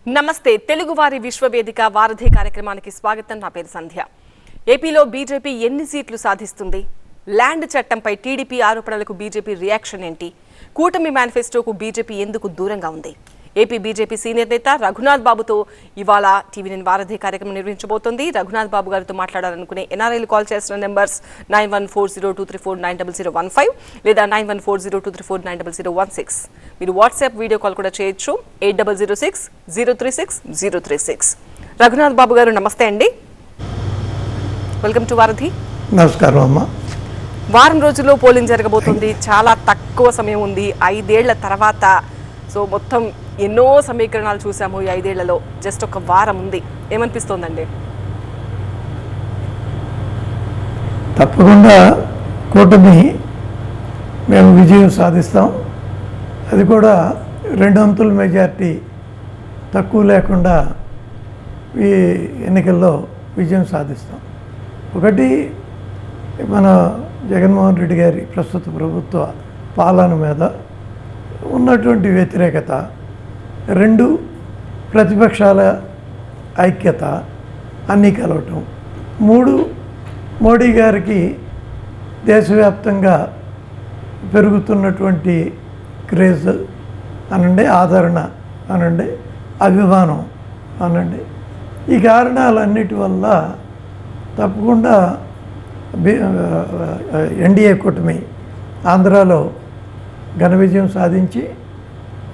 నమస్తే తెలుగువారి విశ్వవేదిక వారధి కార్యక్రమానికి స్వాగతం. నా పేరు సంధ్య. ఏపీలో బీజేపీ ఎన్ని సీట్లు సాధిస్తుంది? ల్యాండ్ చట్టంపై టీడీపీ ఆరోపణలకు బీజేపీ రియాక్షన్ ఏంటి? కూటమి మేనిఫెస్టోకు బీజేపీ ఎందుకు దూరంగా ఉంది? ఏపీ బీజేపీ సీనియర్ నేత రఘునాథ్ బాబుతో ఇవాళ టీవీ9 వారధి కార్యక్రమం నిర్వహించబోతోంది. రఘునాథ్ బాబు గారితో మాట్లాడాలనుకునే ఎన్ఆర్ఐలు కాల్ చేసిన నెంబర్స్ 914023490015 లేదా 914023490016. మీరు వాట్సాప్ వీడియో కాల్ కూడా చేయొచ్చు 8006-036-036. రఘునాథ్ బాబు గారు నమస్తే అండి, వెల్కమ్ టు వారధి. నమస్కారం అమ్మా. వారం రోజుల్లో పోలింగ్ జరగబోతుంది. చాలా తక్కువ సమయం ఉంది. 5 ఏళ్ల తర్వాత సో మొత్తం ఎన్నో సమీకరణాలు చూసాము ఈ 5 ఏళ్లలో. జస్ట్ ఒక వారం ఉంది. ఏమనిపిస్తోందండి? తప్పకుండా కూటమి మేము విజయం సాధిస్తాం. అది కూడా 2 అంతుల మెజార్టీ తక్కువ లేకుండా ఈ ఎన్నికల్లో విజయం సాధిస్తాం. ఒకటి, మన జగన్మోహన్ రెడ్డి గారి ప్రస్తుత ప్రభుత్వ పాలన మీద ఉన్నటువంటి వ్యతిరేకత. 2, ప్రతిపక్షాల ఐక్యత అన్నీ కలవటం. 3, మోడీ గారికి దేశవ్యాప్తంగా పెరుగుతున్నటువంటి క్రేజ్ అనండి, ఆదరణ అనండి, అభిమానం అనండి. ఈ కారణాలన్నిటి వల్ల తప్పకుండా ఎన్డీఏ కూటమి ఆంధ్రాలో ఘన విజయం సాధించి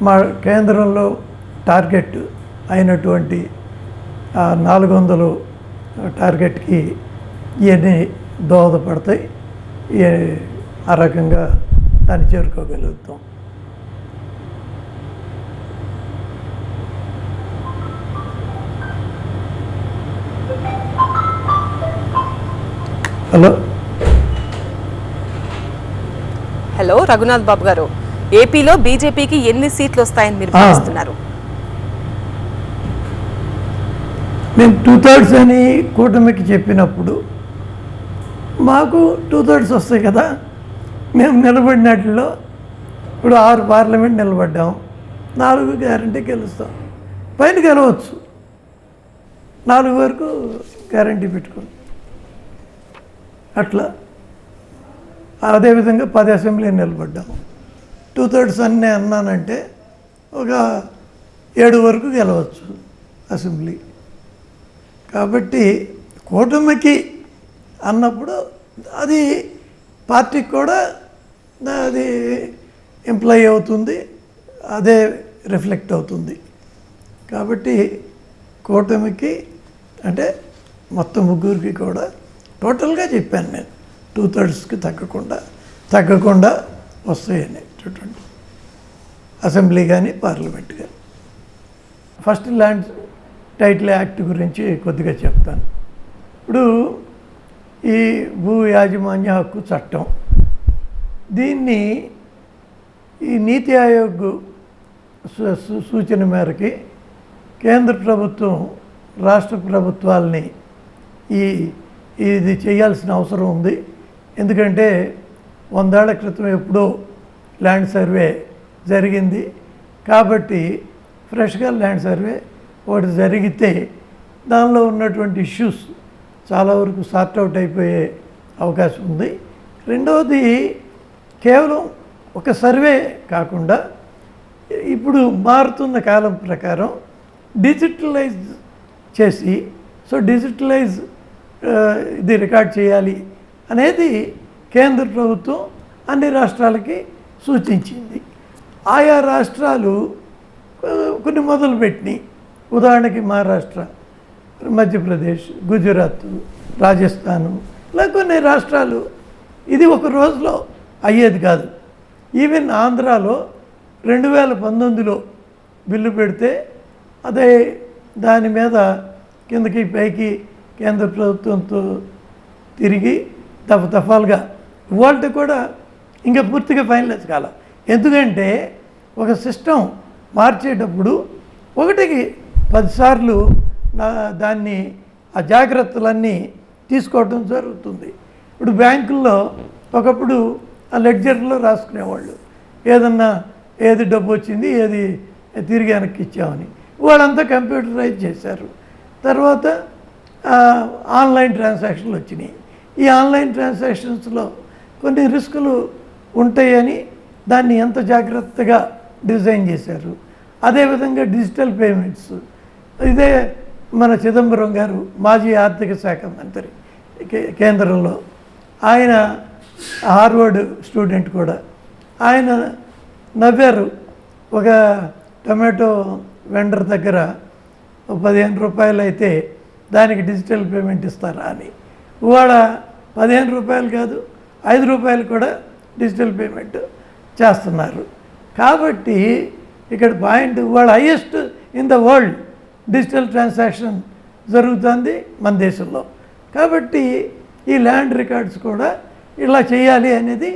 మా కేంద్రంలో టార్గెట్ అయినటువంటి 400 టార్గెట్కి ఇవన్నీ దోహదపడతాయి. ఆ రకంగా దాన్ని చేరుకోగలుగుతాం. హలో రఘునాథ్ బాబు గారు, ఏపీలో బీజేపీకి ఎన్ని సీట్లు వస్తాయని మీరు భావిస్తున్నారు? మేము 2/3 అని కూటమికి చెప్పినప్పుడు మాకు 2/3 వస్తాయి కదా. మేము నిలబడినట్లో ఇప్పుడు 6 పార్లమెంట్ నిలబడ్డాం, 4 గ్యారంటీ గెలుస్తాం. పైన గెలవచ్చు, 4 వరకు గ్యారంటీ పెట్టుకోండి. అట్లా అదేవిధంగా 10 అసెంబ్లీ నిలబడ్డాము. 2/3 అన్నీ అన్నానంటే ఒక 7 వరకు గెలవచ్చు అసెంబ్లీ. కాబట్టి కూటమికి అన్నప్పుడు అది పార్టీకి కూడా అది ఎంప్లాయ్ అవుతుంది, అదే రిఫ్లెక్ట్ అవుతుంది. కాబట్టి కూటమికి అంటే మొత్తం ముగ్గురికి కూడా టోటల్గా చెప్పాను నేను 2/3కి తగ్గకుండా వస్తాయని. చూడండి, అసెంబ్లీ కానీ పార్లమెంట్ కానీ. ఫస్ట్ ల్యాండ్ టైటిల్ యాక్ట్ గురించి కొద్దిగా చెప్తాను. ఇప్పుడు ఈ భూ యాజమాన్య హక్కు చట్టం, దీన్ని ఈ నీతి ఆయోగ్ సూచన మేరకి కేంద్ర ప్రభుత్వం రాష్ట్ర ప్రభుత్వాలని ఇది చేయాల్సిన అవసరం ఉంది. ఎందుకంటే 100 ఏళ్ల క్రితం ఎప్పుడో ల్యాండ్ సర్వే జరిగింది. కాబట్టి ఫ్రెష్గా ల్యాండ్ సర్వే ఒకటి జరిగితే దానిలో ఉన్నటువంటి ఇష్యూస్ చాలా వరకు సార్ట్అవుట్ అయిపోయే అవకాశం ఉంది. రెండవది, కేవలం ఒక సర్వే కాకుండా ఇప్పుడు మారుతున్న కాలం ప్రకారం డిజిటలైజ్ చేసి డిజిటలైజ్ ఇది రికార్డ్ చేయాలి అనేది కేంద్ర ప్రభుత్వం అన్ని రాష్ట్రాలకి సూచించింది. ఆయా రాష్ట్రాలు కొన్ని మొదలుపెట్టినాయి. ఉదాహరణకి మహారాష్ట్ర, మధ్యప్రదేశ్, గుజరాత్, రాజస్థాను, ఇలా కొన్ని రాష్ట్రాలు. ఇది ఒక రోజులో అయ్యేది కాదు. ఈవెన్ ఆంధ్రాలో 2019లో బిల్లు పెడితే అదే దాని మీద కిందకి పైకి కేంద్ర ప్రభుత్వంతో తిరిగి దఫాలుగా ఇవాళ కూడా ఇంకా పూర్తిగా ఫైనలైజ్ కాల. ఎందుకంటే ఒక సిస్టమ్ మార్చేటప్పుడు 1కి 10 సార్లు దాన్ని ఆ జాగ్రత్తలన్నీ తీసుకోవడం జరుగుతుంది. ఇప్పుడు బ్యాంకుల్లో ఒకప్పుడు ఆ లెడ్జర్లో రాసుకునేవాళ్ళు ఏదన్నా ఏది డబ్బు వచ్చింది ఏది తిరిగి వెనక్కి ఇచ్చామని. వాళ్ళంతా కంప్యూటరైజ్ చేశారు. తర్వాత ఆన్లైన్ ట్రాన్సాక్షన్లు వచ్చినాయి. ఈ ఆన్లైన్ ట్రాన్సాక్షన్స్లో కొన్ని రిస్కులు ఉంటాయని దాన్ని ఎంత జాగ్రత్తగా డిజైన్ చేశారు. అదేవిధంగా డిజిటల్ పేమెంట్స్, ఇదే మన చిదంబరం గారు మాజీ ఆర్థిక శాఖ మంత్రి కేంద్రంలో, ఆయన హార్వర్డ్ స్టూడెంట్ కూడా, ఆయన నవ్వారు. ఒక టమాటో వెండర్ దగ్గర 15 రూపాయలు అయితే దానికి డిజిటల్ పేమెంట్ ఇస్తారా అని. ఇవాళ 15 రూపాయలు కాదు, 5 రూపాయలు కూడా డిజిటల్ పేమెంట్ చేస్తున్నారు. కాబట్టి ఇక్కడ పాయింట్, ఇవాళ highest in the world digital transaction జరుగుతుంది మన దేశంలో. కాబట్టి ఈ ల్యాండ్ రికార్డ్స్ కూడా ఇలా చేయాలి అనేది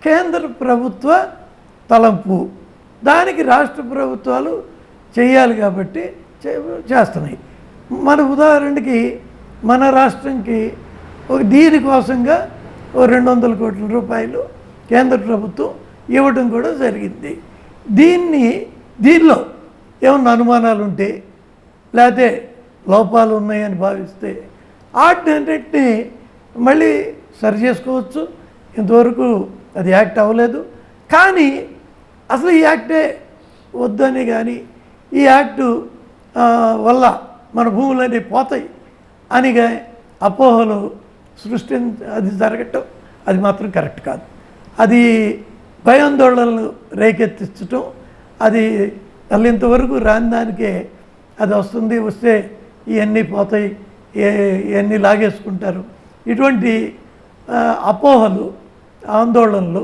కేంద్ర ప్రభుత్వ తలంపు. దానికి రాష్ట్ర ప్రభుత్వాలు చేయాలి కాబట్టి చేస్తున్నాయి. మన ఉదాహరణకి మన రాష్ట్రంకి దీనికోసంగా 200 కోట్ల రూపాయలు కేంద్ర ప్రభుత్వం ఇవ్వడం కూడా జరిగింది. దీనిలో ఏమన్నా అనుమానాలు ఉంటే, లేకపోతే లోపాలు ఉన్నాయని భావిస్తే వాటిన్నింటినీ మళ్ళీ సరి చేసుకోవచ్చు. ఇంతవరకు అది యాక్ట్ అవ్వలేదు. కానీ అసలు ఈ యాక్టే వద్దని, కానీ ఈ యాక్టు వల్ల మన భూములన్నీ పోతాయి అని అపోహలు అది జరగటం అది మాత్రం కరెక్ట్ కాదు. అది భయాందోళనలు రేకెత్తించటం, అది అసలు ఇంతవరకు రాని దానికే అది వస్తుంది, వస్తే ఇవన్నీ పోతాయి, ఇవన్నీ లాగేసుకుంటారు, ఇటువంటి అపోహలు ఆందోళనలు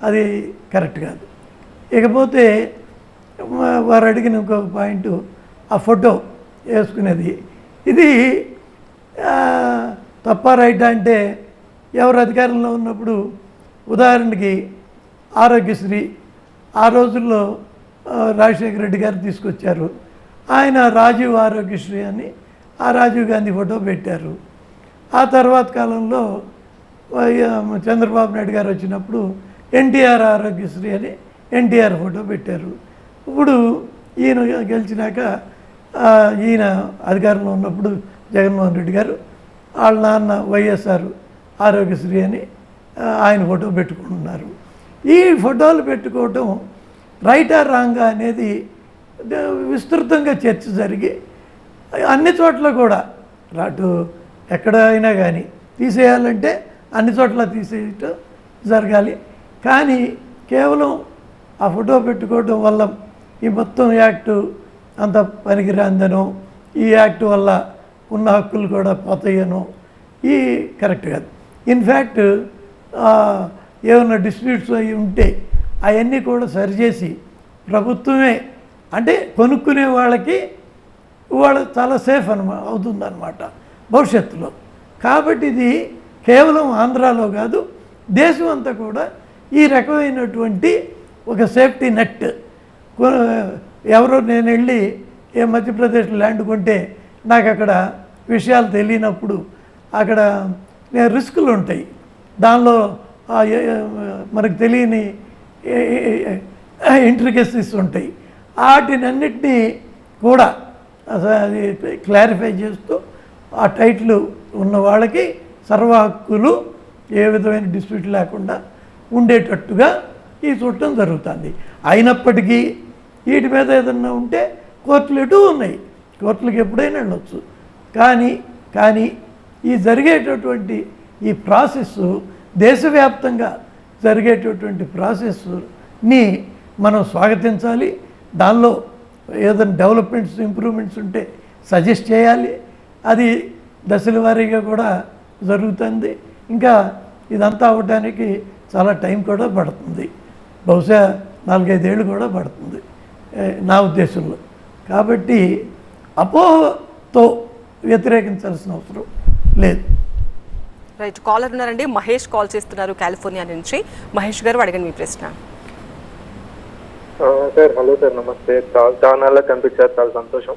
అది కరెక్ట్ కాదు. ఇకపోతే వారు అడిగిన ఇంకొక పాయింట్, ఆ ఫోటో వేసుకునేది, ఇది తప్ప రైట్ అంటే ఎవరు అధికారంలో ఉన్నప్పుడు, ఉదాహరణకి ఆరోగ్యశ్రీ ఆ రోజుల్లో రాజశేఖర రెడ్డి గారు తీసుకొచ్చారు. ఆయన రాజీవ్ ఆరోగ్యశ్రీ అని ఆ రాజీవ్ గాంధీ ఫోటో పెట్టారు. ఆ తర్వాత కాలంలో చంద్రబాబు నాయుడు గారు వచ్చినప్పుడు ఎన్టీఆర్ ఆరోగ్యశ్రీ అని ఎన్టీఆర్ ఫోటో పెట్టారు. ఇప్పుడు ఈయన గెలిచినాక ఈయన అధికారంలో ఉన్నప్పుడు జగన్మోహన్ రెడ్డి గారు వాళ్ళ నాన్న వైఎస్ఆర్ ఆరోగ్యశ్రీ అని ఆయన ఫోటో పెట్టుకుంటున్నారు. ఈ ఫోటోలు పెట్టుకోవటం రైటా రాంగా అనేది విస్తృతంగా చర్చ జరిగి అన్ని చోట్ల కూడా అటు ఎక్కడైనా కానీ తీసేయాలంటే అన్ని చోట్ల తీసేయటం జరగాలి. కానీ కేవలం ఆ ఫోటో పెట్టుకోవడం వల్ల ఈ మొత్తం యాక్టు అంత పనికిరాందనో, ఈ యాక్ట్ వల్ల ఉన్న హక్కులు కూడా పోతాయనో ఈ కరెక్ట్ కాదు. ఇన్ఫ్యాక్ట్ ఏమన్నా డిస్ప్యూట్స్ అవి ఉంటే అవన్నీ కూడా సరిచేసి ప్రభుత్వమే, అంటే కొనుక్కునే వాళ్ళకి చాలా సేఫ్ అవుతుందన్నమాట భవిష్యత్తులో. కాబట్టి ఇది కేవలం ఆంధ్రాలో కాదు, దేశం అంతా కూడా ఈ రకమైనటువంటి ఒక సేఫ్టీ నెట్. ఎవరో నేను వెళ్ళి మధ్యప్రదేశ్ ల్యాండ్ కొంటే నాకు అక్కడ విషయాలు తెలియనప్పుడు అక్కడ రిస్కులు ఉంటాయి, దానిలో మనకు తెలియని ఇంట్రికసీస్ ఉంటాయి. వాటినన్నిటినీ కూడా అది క్లారిఫై చేస్తూ ఆ టైటిల్ ఉన్న వాళ్ళకి సర్వ హక్కులు ఏ విధమైన డిస్ప్యూట్ లేకుండా ఉండేటట్టుగా ఈ చూడటం జరుగుతుంది. అయినప్పటికీ వీటి మీద ఏదన్నా ఉంటే కోర్టులు ఎటు ఉన్నాయి, కోర్టులకు ఎప్పుడైనా వెళ్ళొచ్చు. కానీ ఈ జరిగేటటువంటి ఈ ప్రాసెస్, దేశవ్యాప్తంగా జరిగేటటువంటి ప్రాసెస్ని మనం స్వాగతించాలి. దానిలో ఏదైనా డెవలప్మెంట్స్, ఇంప్రూవ్మెంట్స్ ఉంటే సజెస్ట్ చేయాలి. అది దశల వారీగా కూడా జరుగుతుంది. ఇంకా ఇదంతా అవ్వడానికి చాలా టైం కూడా పడుతుంది, బహుశా 4-5 ఏళ్ళు కూడా పడుతుంది నా ఉద్దేశంలో. కాబట్టి అపోహతో వ్యతిరేకించాల్సిన అవసరం లేదు. రైట్, కాలర్ ఉన్నారండి, మహేష్ కాల్ చేస్తున్నారు కాలిఫోర్నియా నుంచి. మహేష్ గారు అడగండి మీ ప్రశ్న. సార్ హలో సార్, నమస్తే. చాలా కనిపించారు, చాలా సంతోషం.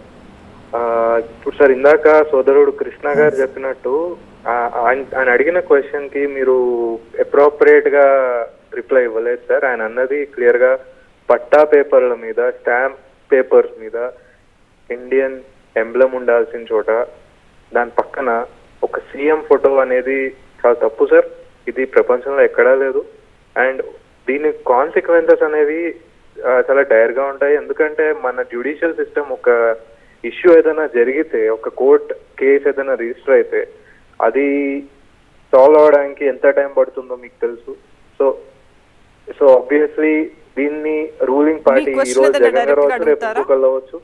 ఇప్పుడు సార్ ఇందాక సోదరుడు కృష్ణ గారు చెప్పినట్టు ఆయన అడిగిన క్వశ్చన్కి మీరు అప్రోప్రియేట్గా రిప్లై ఇవ్వలేదు సార్. ఆయన అన్నది క్లియర్గా పట్టా పేపర్ల మీద, స్టాంప్ పేపర్స్ మీద ఇండియన్ ఎంబ్లమ్ ఉండాల్సిన చోట దాని పక్కన ఒక సీఎం ఫోటో అనేది చాలా తప్పు సార్. ఇది ప్రపంచంలో ఎక్కడా లేదు. అండ్ దీని కాన్సిక్వెన్సెస్ అనేవి చాలా డైర్ గా ఉంటాయి. ఎందుకంటే మన జ్యుడిషియల్ సిస్టమ్ ఒక ఇష్యూ ఏదైనా జరిగితే, ఒక కోర్ట్ కేసు ఏదైనా రిజిస్టర్ అయితే అది సాల్వ్ అవడానికి ఎంత టైం పడుతుందో మీకు తెలుసు. సో ఆబ్వియస్లీ దీన్ని రూలింగ్ పార్టీ ఈ రోజు జగన్ గారు అవచ్చు, రేపు ఇంకొకళ్ళు అవ్వచ్చు,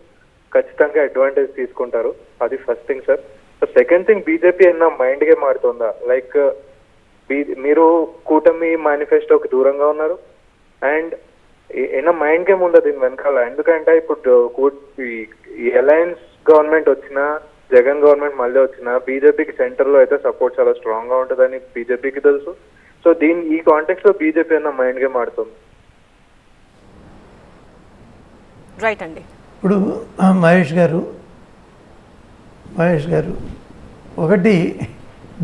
ఖచ్చితంగా అడ్వాంటేజ్ తీసుకుంటారు. అది first thing sir. So second thing, BJP ఏమన్నా మైండ్ గేమ్ ఆడుతుందా? లైక్ మీరు కూటమి మేనిఫెస్టోకి దూరంగా ఉన్నారు అండ్ ఏమైనా మైండ్ గేమ్ ఉందా దీని వెనకాల? ఎందుకంటే ఇప్పుడు ఈ అలయన్స్ గవర్నమెంట్ వచ్చినా, జగన్ గవర్నమెంట్ మళ్ళీ వచ్చినా బీజేపీకి సెంటర్ లో అయితే సపోర్ట్ చాలా స్ట్రాంగ్ గా ఉంటుందని బీజేపీకి తెలుసు. సో ఈ కాంటెక్స్ట్ లో బీజేపీ అన్న మైండ్ గేమ్ ఆడుతుంది. రైట్ అండి. ఇప్పుడు మహేష్ గారు ఒకటి,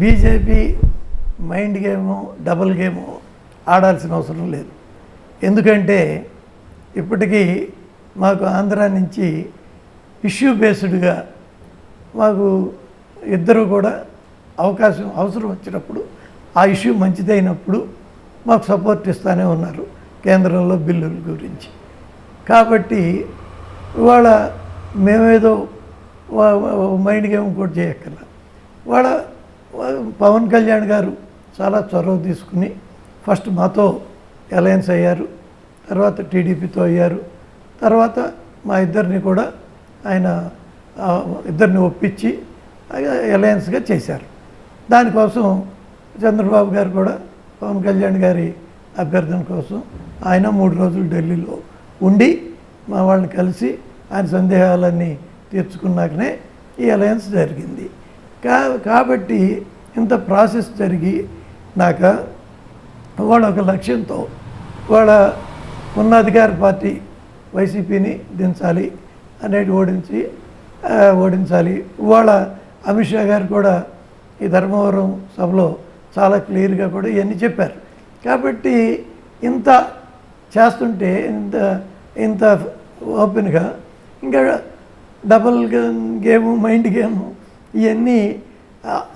BJP mind game double game ఆడాల్సిన అవసరం లేదు. ఎందుకంటే ఇప్పటికీ మాకు ఆంధ్ర నుంచి ఇష్యూ బేస్డ్గా మాకు ఇద్దరు కూడా అవసరం వచ్చినప్పుడు, ఆ ఇష్యూ మంచిదైనప్పుడు మాకు సపోర్ట్ ఇస్తూనే ఉన్నారు కేంద్రంలో బిల్లుల గురించి. కాబట్టి ఇవాళ మేమేదో మైండ్ గేమ్ కూడా చేయక్కర్లా. వాళ్ళ పవన్ కళ్యాణ్ గారు చాలా చొరవ తీసుకుని ఫస్ట్ మాతో అలయన్స్ అయ్యారు, తర్వాత టీడీపీతో అయ్యారు, తర్వాత మా ఇద్దరిని కూడా ఆయన ఇద్దరిని ఒప్పించి అలయన్స్గా చేశారు. దానికోసం చంద్రబాబు గారు కూడా పవన్ కళ్యాణ్ గారి అభ్యర్థన కోసం ఆయన 3 రోజులు ఢిల్లీలో ఉండి మా వాళ్ళని కలిసి ఆయన సందేహాలన్నీ తీర్చుకున్నాకనే ఈ అలయన్స్ జరిగింది. కాబట్టి ఇంత ప్రాసెస్ జరిగినాక వాళ్ళ ఒక లక్ష్యంతో వాళ్ళ ఉన్న అధికార పార్టీ వైసీపీని దించాలి అనేది ఓడించాలి. ఇవాళ అమిత్ షా గారు కూడా ఈ ధర్మవరం సభలో చాలా క్లియర్గా కూడా ఇవన్నీ చెప్పారు. కాబట్టి ఇంత చేస్తుంటే ఇంత ఓపెన్గా ఇంకా డబల్ గేము మైండ్ గేము ఇవన్నీ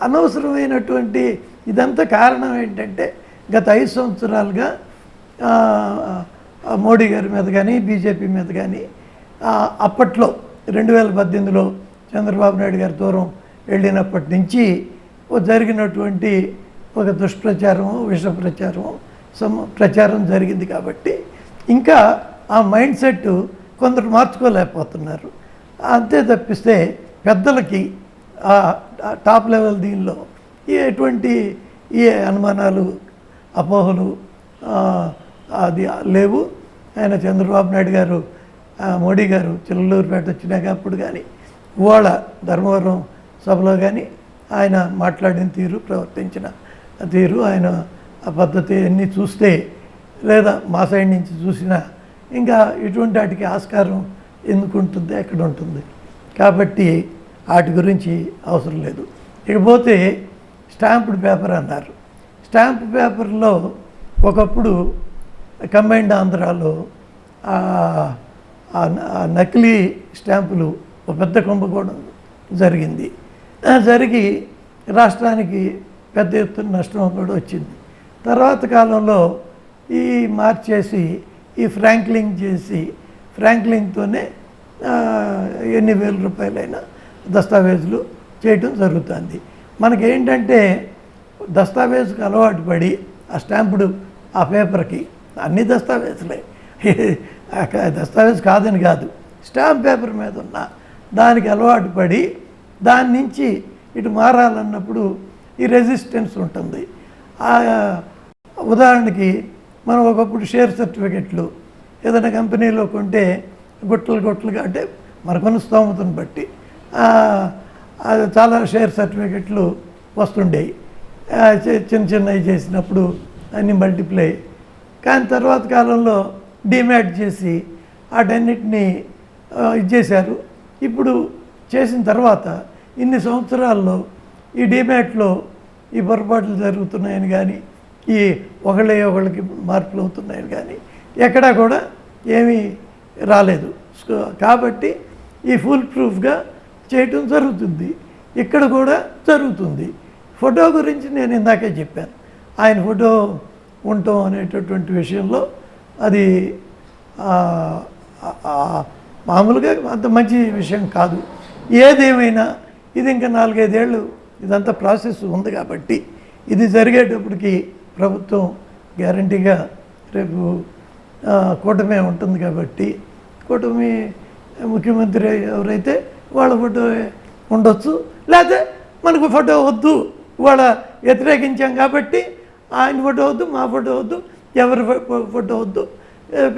అనవసరమైనటువంటి, ఇదంతా కారణం ఏంటంటే గత 5 సంవత్సరాలుగా మోడీ గారి మీద కానీ బీజేపీ మీద కానీ అప్పట్లో 2018లో చంద్రబాబు నాయుడు గారి దూరం వెళ్ళినప్పటి నుంచి జరిగినటువంటి ఒక దుష్ప్రచారం, విష ప్రచారం జరిగింది. కాబట్టి ఇంకా ఆ మైండ్ సెట్ కొందరు మార్చుకోలేకపోతున్నారు. అంతే తప్పిస్తే పెద్దలకి టాప్ లెవెల్ దీనిలో ఎటువంటి అనుమానాలు, అపోహలు అది లేవు. ఆయన చంద్రబాబు నాయుడు గారు, మోడీ గారు చిల్లూరుపేట వచ్చినాక అప్పుడు కానీ, ఇవాళ ధర్మవరం సభలో కానీ ఆయన మాట్లాడిన తీరు, ప్రవర్తించిన తీరు, ఆయన ఆ పద్ధతి అన్నీ చూస్తే, లేదా మా సైడ్ నుంచి చూసినా ఇంకా ఇటువంటి వాటికి ఆస్కారం ఎందుకు ఉంటుంది, ఎక్కడ ఉంటుంది? కాబట్టి వాటి గురించి అవసరం లేదు. ఇకపోతే స్టాంప్డ్ పేపర్ అన్నారు. స్టాంప్ పేపర్లో ఒకప్పుడు కంబైన్డ్ ఆంధ్రాలో నకిలీ స్టాంపులు ఒక పెద్ద కుంభకోణం జరిగి రాష్ట్రానికి పెద్ద ఎత్తున నష్టం కూడా వచ్చింది. తర్వాత కాలంలో ఈ మార్చేసి ఈ ఫ్రాంక్లింగ్తోనే ఎన్ని వేల రూపాయలైనా దస్తావేజులు చేయటం జరుగుతుంది. మనకేంటంటే దస్తావేజుకు అలవాటు పడి ఆ స్టాంపుడు ఆ పేపర్కి అన్ని దస్తావేజులే, దస్తావేజ్ కాదని కాదు, స్టాంప్ పేపర్ మీద ఉన్న దానికి అలవాటు పడి దాని నుంచి ఇటు మారాలన్నప్పుడు ఈ రెసిస్టెన్స్ ఉంటుంది. ఉదాహరణకి మనం ఒకప్పుడు షేర్ సర్టిఫికెట్లు ఏదైనా కంపెనీలో కొంటే గుట్టలుగా, అంటే మనకున్న స్తోమతను బట్టి చాలా షేర్ సర్టిఫికెట్లు వస్తుండేవి. చిన్నవి చేసినప్పుడు అన్నీ మల్టిప్లై. కానీ తర్వాత కాలంలో డిమాట్ చేసి వాటన్నిటినీ ఇచ్చేశారు. ఇప్పుడు చేసిన తర్వాత ఇన్ని సంవత్సరాల్లో ఈ డిమాట్లో ఈ పొరపాట్లు జరుగుతున్నాయని కానీ, ఈ ఒకళ్ళకి మార్పులు అవుతున్నాయని కానీ ఎక్కడా కూడా ఏమీ రాలేదు. కాబట్టి ఈ ఫుల్ ప్రూఫ్గా చేయటం జరుగుతుంది. ఇక్కడ కూడా జరుగుతుంది. ఫోటో గురించి నేను ఇందాకే చెప్పాను. ఆయన ఫోటో ఉండటం అనేటటువంటి విషయంలో అది మామూలుగా అంత మంచి విషయం కాదు. ఏదేమైనా ఇది ఇంకా 4-5 ఏళ్ళు ఇదంతా ప్రాసెస్ ఉంది కాబట్టి ఇది జరిగేటప్పటికి ప్రభుత్వం గ్యారంటీగా రేపు కూటమి ఉంటుంది కాబట్టి కూటమి ముఖ్యమంత్రి ఎవరైతే వాళ్ళ ఫోటో ఉండొచ్చు, లేకపోతే మనకు ఫోటో వద్దు, వాళ్ళ వ్యతిరేకించాం కాబట్టి ఆయన ఫోటో వద్దు, మా ఫోటో వద్దు, ఎవరి ఫోటో వద్దు,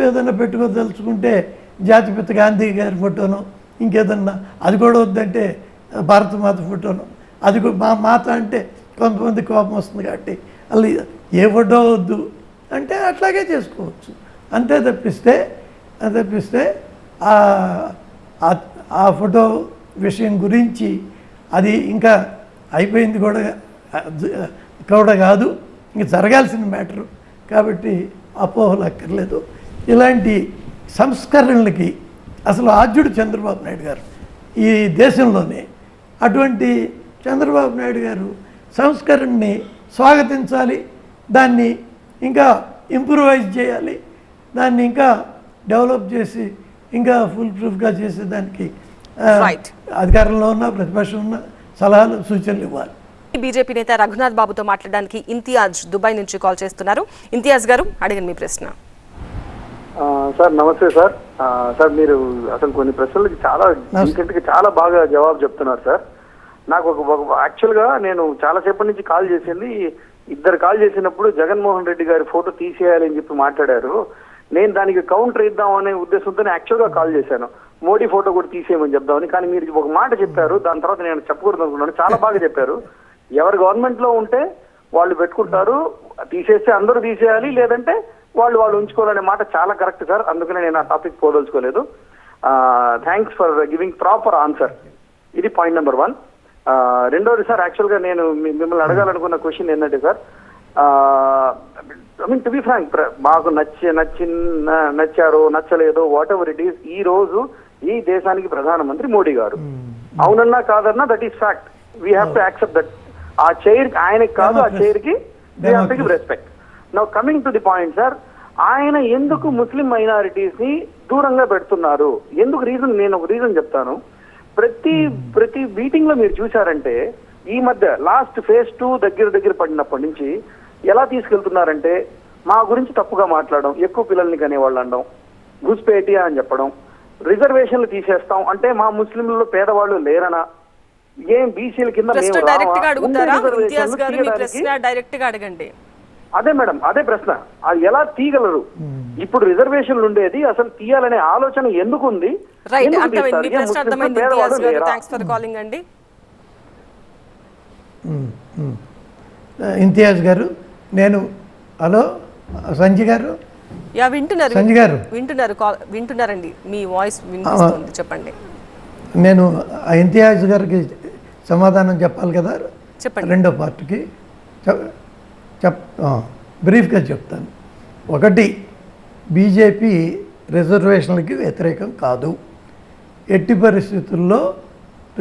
ఏదైనా పెట్టుకోదలుచుకుంటే జాతిపిత గాంధీ గారి ఫోటోను ఇంకేదన్నా అది కూడా వద్దంటే భారతమాత ఫోటోను, అది మా మాత అంటే కొంతమంది కోపం వస్తుంది కాబట్టి అలా ఏ ఫోటో వద్దు అంటే అట్లాగే చేసుకోవచ్చు. అంతే తప్పిస్తే ఆ ఫోటో విషయం గురించి అది ఇంకా అయిపోయింది కూడా కాదు, ఇంక జరగాల్సిన మ్యాటరు కాబట్టి అపోహలు అక్కర్లేదు. ఇలాంటి సంస్కరణలకి అసలు ఆద్యుడు చంద్రబాబు నాయుడు గారు ఈ దేశంలోనే. అటువంటి చంద్రబాబు నాయుడు గారు సంస్కరణని స్వాగతించాలి, దాన్ని ఇంకా ఇంప్రూవైజ్ చేయాలి, దాన్ని ఇంకా డెవలప్ చేసి ఇంకా ఫుల్ ప్రూఫ్గా చేసేదానికి అధికారంలో ఉన్న ప్రతిపక్షం ఉన్న సలహాలు సూచనలు ఇవ్వాలి. బీజేపీ నేత రఘునాథ్ బాబుతో మాట్లాడడానికి ఇంతియాజ్ దుబాయ్ నుంచి కాల్ చేస్తున్నారు. ఇంతియాజ్ గారు అడిగిన మీ ప్రశ్న. సార్ నమస్తే సార్. సార్ మీరు అసలు కొన్ని ప్రశ్నలకి చాలా రీసెంట్గా చాలా బాగా జవాబు చెప్తున్నారు సార్. నాకు యాక్చువల్గా నేను చాలాసేపటి నుంచి కాల్ చేసింది, ఇద్దరు కాల్ చేసినప్పుడు జగన్మోహన్ రెడ్డి గారి ఫోటో తీసేయాలని చెప్పి మాట్లాడారు. నేను దానికి కౌంటర్ ఇద్దాం అనే ఉద్దేశంతోనే యాక్చువల్గా కాల్ చేశాను, మోడీ ఫోటో కూడా తీసేయమని చెప్దామని. కానీ మీరు ఒక మాట చెప్పారు, దాని తర్వాత నేను చెప్పకూడదు అనుకున్నాను. చాలా బాగా చెప్పారు. ఎవరు గవర్నమెంట్ లో ఉంటే వాళ్ళు పెట్టుకుంటారు, తీసేస్తే అందరూ తీసేయాలి, లేదంటే వాళ్ళు ఉంచుకోవాలనే మాట చాలా కరెక్ట్ సార్. అందుకనే నేను ఆ టాపిక్ పోదలుచుకోలేదు. Thanks for giving proper answer. ఇది పాయింట్ నెంబర్ 1. రెండోది సార్, యాక్చువల్గా నేను మిమ్మల్ని అడగాలనుకున్న క్వశ్చన్ ఏంటంటే sir, I mean to be frank, మాకు నచ్చారో నచ్చలేదో వాట్ ఎవర్ ఇట్ ఈస్, ఈ రోజు ఈ దేశానికి ప్రధానమంత్రి మోడీ గారు. అవునన్నా కాదన్నా that is fact. We have to accept that. ఆ చైర్ ఆయనకి కాదు, ఆ చైర్ కి we have to give respect. Now coming to the point sir, ఆయన ఎందుకు ముస్లిం మైనారిటీస్ ని దూరంగా పెడుతున్నారు? ఎందుకు రీజన్? నేను ఒక రీజన్ చెప్తాను. ప్రతి మీటింగ్ లో మీరు చూసారంటే ఈ మధ్య లాస్ట్ phase 2 దగ్గర పడినప్పటి నుంచి ఎలా తీసుకెళ్తున్నారంటే, మా గురించి తప్పుగా మాట్లాడడం, ఎక్కువ పిల్లల్ని కనేవాళ్ళు అనడం, గుస్పేటియా అని చెప్పడం, రిజర్వేషన్లు తీసేస్తాం అంటే మా ముస్లింలలో పేదవాళ్ళు లేరనా, ఏం బీసీల కింద అదే మేడం, అదే ప్రశ్న. అది ఎలా తీయగలరు? ఇప్పుడు రిజర్వేషన్లు ఉండేది అసలు తీయాలనే ఆలోచన ఎందుకు ఉంది? ఇంతియాజ్ గారు, నేను హలో సంజయ్ గారు వింటున్నారండి, మీ వాయిస్ వినిపిస్తుంది, చెప్పండి. నేను ఇంతియాజ్ గారికి సమాధానం చెప్పాలి కదా, చెప్పండి. రెండో పార్ట్కి బ్రీఫ్గా చెప్తాను. ఒకటి, బీజేపీ రిజర్వేషన్లకి వ్యతిరేకం కాదు. ఎట్టి పరిస్థితుల్లో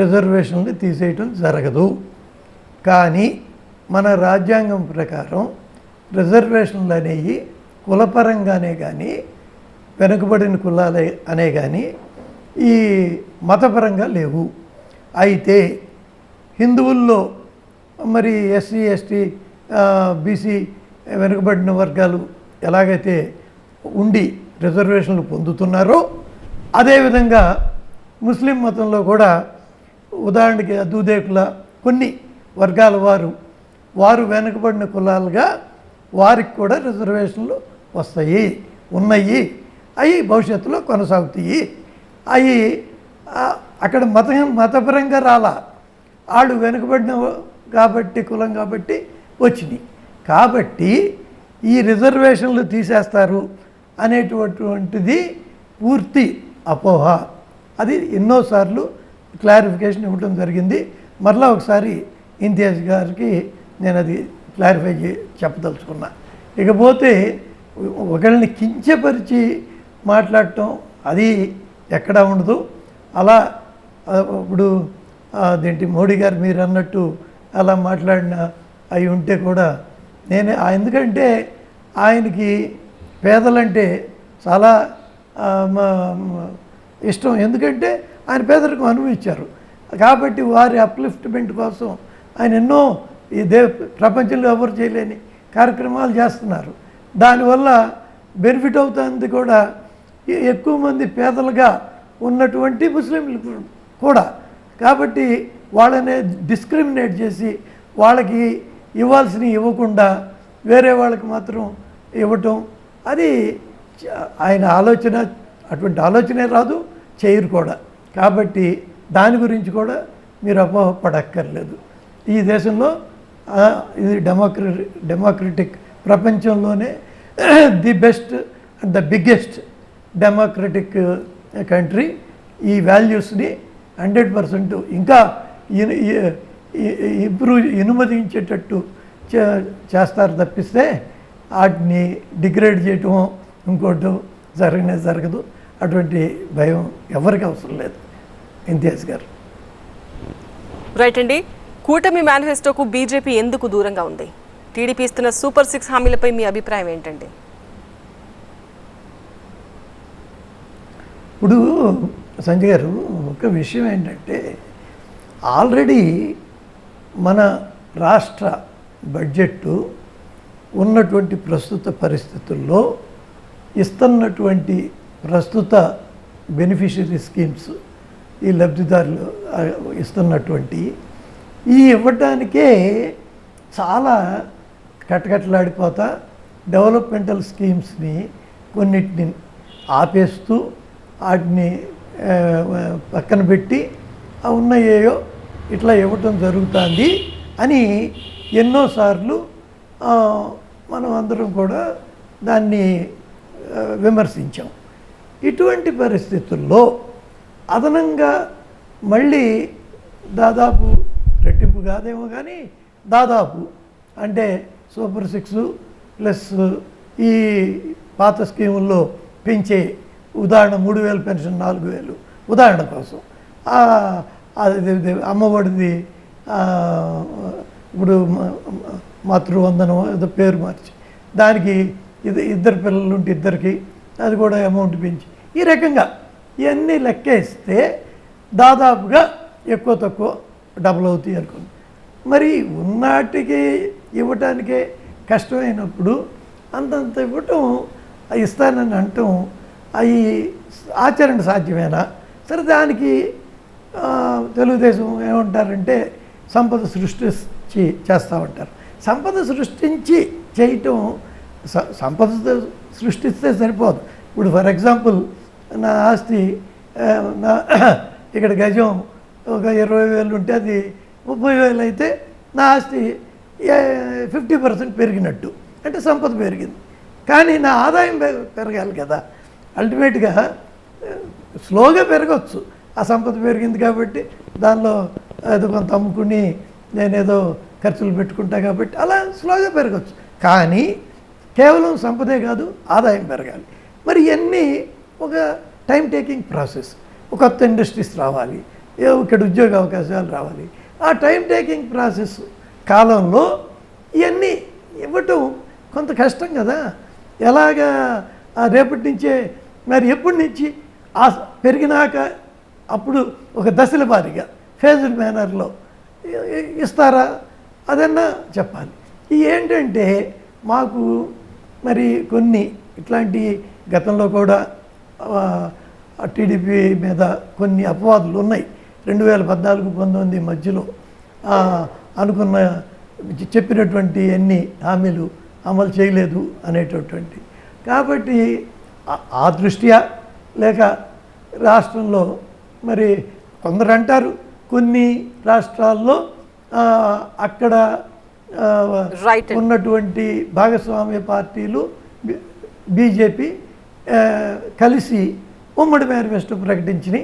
రిజర్వేషన్లు తీసేయటం జరగదు. కానీ మన రాజ్యాంగం ప్రకారం రిజర్వేషన్లు అనేవి కులపరంగానే కానీ, వెనుకబడిన కులాలే అనే కానీ ఈ మతపరంగా లేవు. అయితే హిందువుల్లో మరి ఎస్సీ ఎస్టీ బీసీ వెనుకబడిన వర్గాలు ఎలాగైతే ఉండి రిజర్వేషన్లు పొందుతున్నారో, అదేవిధంగా ముస్లిం మతంలో కూడా ఉదాహరణకి దూదేకుల కొన్ని వర్గాల వారు వెనుకబడిన కులాలుగా వారికి కూడా రిజర్వేషన్లు ఉన్నాయి. అవి భవిష్యత్తులో కొనసాగుతాయి. అవి అక్కడ మతపరంగా రాలా, వాళ్ళు వెనుకబడిన కాబట్టి కులం కాబట్టి వచ్చినాయి. కాబట్టి ఈ రిజర్వేషన్లు తీసేస్తారు అనేటువంటిది పూర్తి అపోహ. అది ఎన్నోసార్లు క్లారిఫికేషన్ ఇవ్వడం జరిగింది. మరలా ఒకసారి ఇంతియాజ్ గారికి నేను అది క్లారిఫై చెప్పదలుచుకున్నా. ఇకపోతే ఒకళ్ళని కించపరిచి మాట్లాడటం అది ఎక్కడా ఉండదు. అలా ఇప్పుడు అదేంటి మోడీ గారు మీరు అన్నట్టు అలా మాట్లాడిన అవి ఉంటే కూడా నేనే ఎందుకంటే ఆయనకి పేదలంటే చాలా ఇష్టం. ఎందుకంటే ఆయన పేదరికం అనుభవించారు కాబట్టి వారి అప్లిఫ్ట్మెంట్ కోసం ఆయన ఎన్నో ప్రపంచంలో ఎవరు చేయలేని కార్యక్రమాలు చేస్తున్నారు. దానివల్ల బెనిఫిట్ అవుతుంది కూడా ఎక్కువ మంది పేదలుగా ఉన్నటువంటి ముస్లింలు కూడా. కాబట్టి వాళ్ళని డిస్క్రిమినేట్ చేసి వాళ్ళకి ఇవ్వాల్సినవి ఇవ్వకుండా వేరే వాళ్ళకి మాత్రం ఇవ్వటం అది ఆయన ఆలోచన, అటువంటి ఆలోచనే రాదు, చేయరు కూడా. కాబట్టి దాని గురించి కూడా మీరు అపోహపడక్కర్లేదు. ఈ దేశంలో ఇది డెమోక్రటిక్ ప్రపంచంలోనే the best and the biggest democratic country. ఈ వాల్యూస్ని 100% ఇంకా ఇనుమదించేటట్టు చేస్తారు తప్పిస్తే వాటిని డిగ్రేడ్ చేయటం ఇంకోటి జరగదు. అటువంటి భయం ఎవరికి అవసరం లేదు. ఇంతియాజ్ గారు రైట్ అండి. కూటమి మేనిఫెస్టోకు బీజేపీ ఎందుకు దూరంగా ఉంది? టీడీపీ ఇస్తున్న సూపర్ 6 హామీలపై మీ అభిప్రాయం ఏంటండి? ఇప్పుడు సంజయ్ గారు ఒక విషయం ఏంటంటే ఆల్రెడీ మన రాష్ట్ర బడ్జెట్ ఉన్నటువంటి ప్రస్తుత పరిస్థితుల్లో ఇస్తున్నటువంటి ప్రస్తుత బెనిఫిషరీ స్కీమ్స్ ఈ లబ్ధిదారులు ఇస్తున్నటువంటి ఈ ఇవ్వడానికే చాలా కటకటలాడిపోతా డెవలప్మెంటల్ స్కీమ్స్ని కొన్నిటిని ఆపేస్తూ వాటిని పక్కన పెట్టి ఉన్నాయేయో ఇట్లా ఇవ్వటం జరుగుతుంది అని ఎన్నోసార్లు మనం అందరం కూడా దాన్ని విమర్శించాం. ఇటువంటి పరిస్థితుల్లో అదనంగా మళ్ళీ దాదాపు రెట్టింపు కాదేమో కానీ దాదాపు అంటే సూపర్ 6 ప్లస్ ఈ పాత స్కీముల్లో పెంచే ఉదాహరణ 3,000 పెన్షన్ 4,000 ఉదాహరణ కోసం అమ్మఒడిది ఇప్పుడు మాతృవందనం ఏదో పేరు మార్చి దానికి ఇద్దరు పిల్లలు ఉంటే ఇద్దరికి అది కూడా అమౌంట్ పెంచి ఈ రకంగా ఇవన్నీ లెక్కేస్తే దాదాపుగా ఎక్కువ తక్కువ డబుల్ అవుతాయి అనుకోండి. మరి ఉన్నాటికి ఇవ్వటానికే కష్టమైనప్పుడు అంతంత ఇవ్వటం ఇస్తానని అంటాం అవి ఆచరణ సాధ్యమేనా? సరే దానికి తెలుగుదేశం ఏమంటారంటే సంపద సృష్టించి చేస్తామంటారు. సంపద సృష్టించి చేయటం సంపద సృష్టిస్తే సరిపోదు. ఇప్పుడు ఫర్ ఎగ్జాంపుల్ నా ఆస్తి ఇక్కడ గజం ఒక 20,000 ఉంటే అది 30,000 అయితే నా ఆస్తి 50% పెరిగినట్టు అంటే సంపద పెరిగింది. కానీ నా ఆదాయం పెరగాలి కదా. అల్టిమేట్గా స్లోగా పెరగవచ్చు. ఆ సంపద పెరిగింది కాబట్టి దానిలో ఏదో కొంత అమ్ముకుని నేనేదో ఖర్చులు పెట్టుకుంటా కాబట్టి అలా స్లోగా పెరగచ్చు. కానీ కేవలం సంపదే కాదు ఆదాయం పెరగాలి. మరి ఇవన్నీ ఒక టైం టేకింగ్ ప్రాసెస్. ఒక కొత్త ఇండస్ట్రీస్ రావాలి, ఇక్కడ ఉద్యోగ అవకాశాలు రావాలి. ఆ టైం టేకింగ్ ప్రాసెస్ కాలంలో ఇవన్నీ ఇవ్వటం కొంత కష్టం కదా. ఎలాగా రేపటి నుంచే మరి ఎప్పటి నుంచి ఆ పెరిగినాక అప్పుడు ఒక దశల వారీగా ఫేజ్డ్ మేనర్లో ఇస్తారా అదన్నా చెప్పాలి. ఇవి ఏంటంటే మాకు మరి కొన్ని ఇట్లాంటి గతంలో కూడా టీడీపీ మీద కొన్ని అపవాదులు ఉన్నాయి. 2014-19 మధ్యలో అనుకున్న చెప్పినటువంటి ఎన్ని హామీలు అమలు చేయలేదు అనేటటువంటి. కాబట్టి ఆ దృష్ట్యా లేక రాష్ట్రంలో మరి కొందరు అంటారు కొన్ని రాష్ట్రాల్లో అక్కడ ఉన్నటువంటి భాగస్వామ్య పార్టీలు బీజేపీ కలిసి ఉమ్మడి మేనిఫెస్టో ప్రకటించి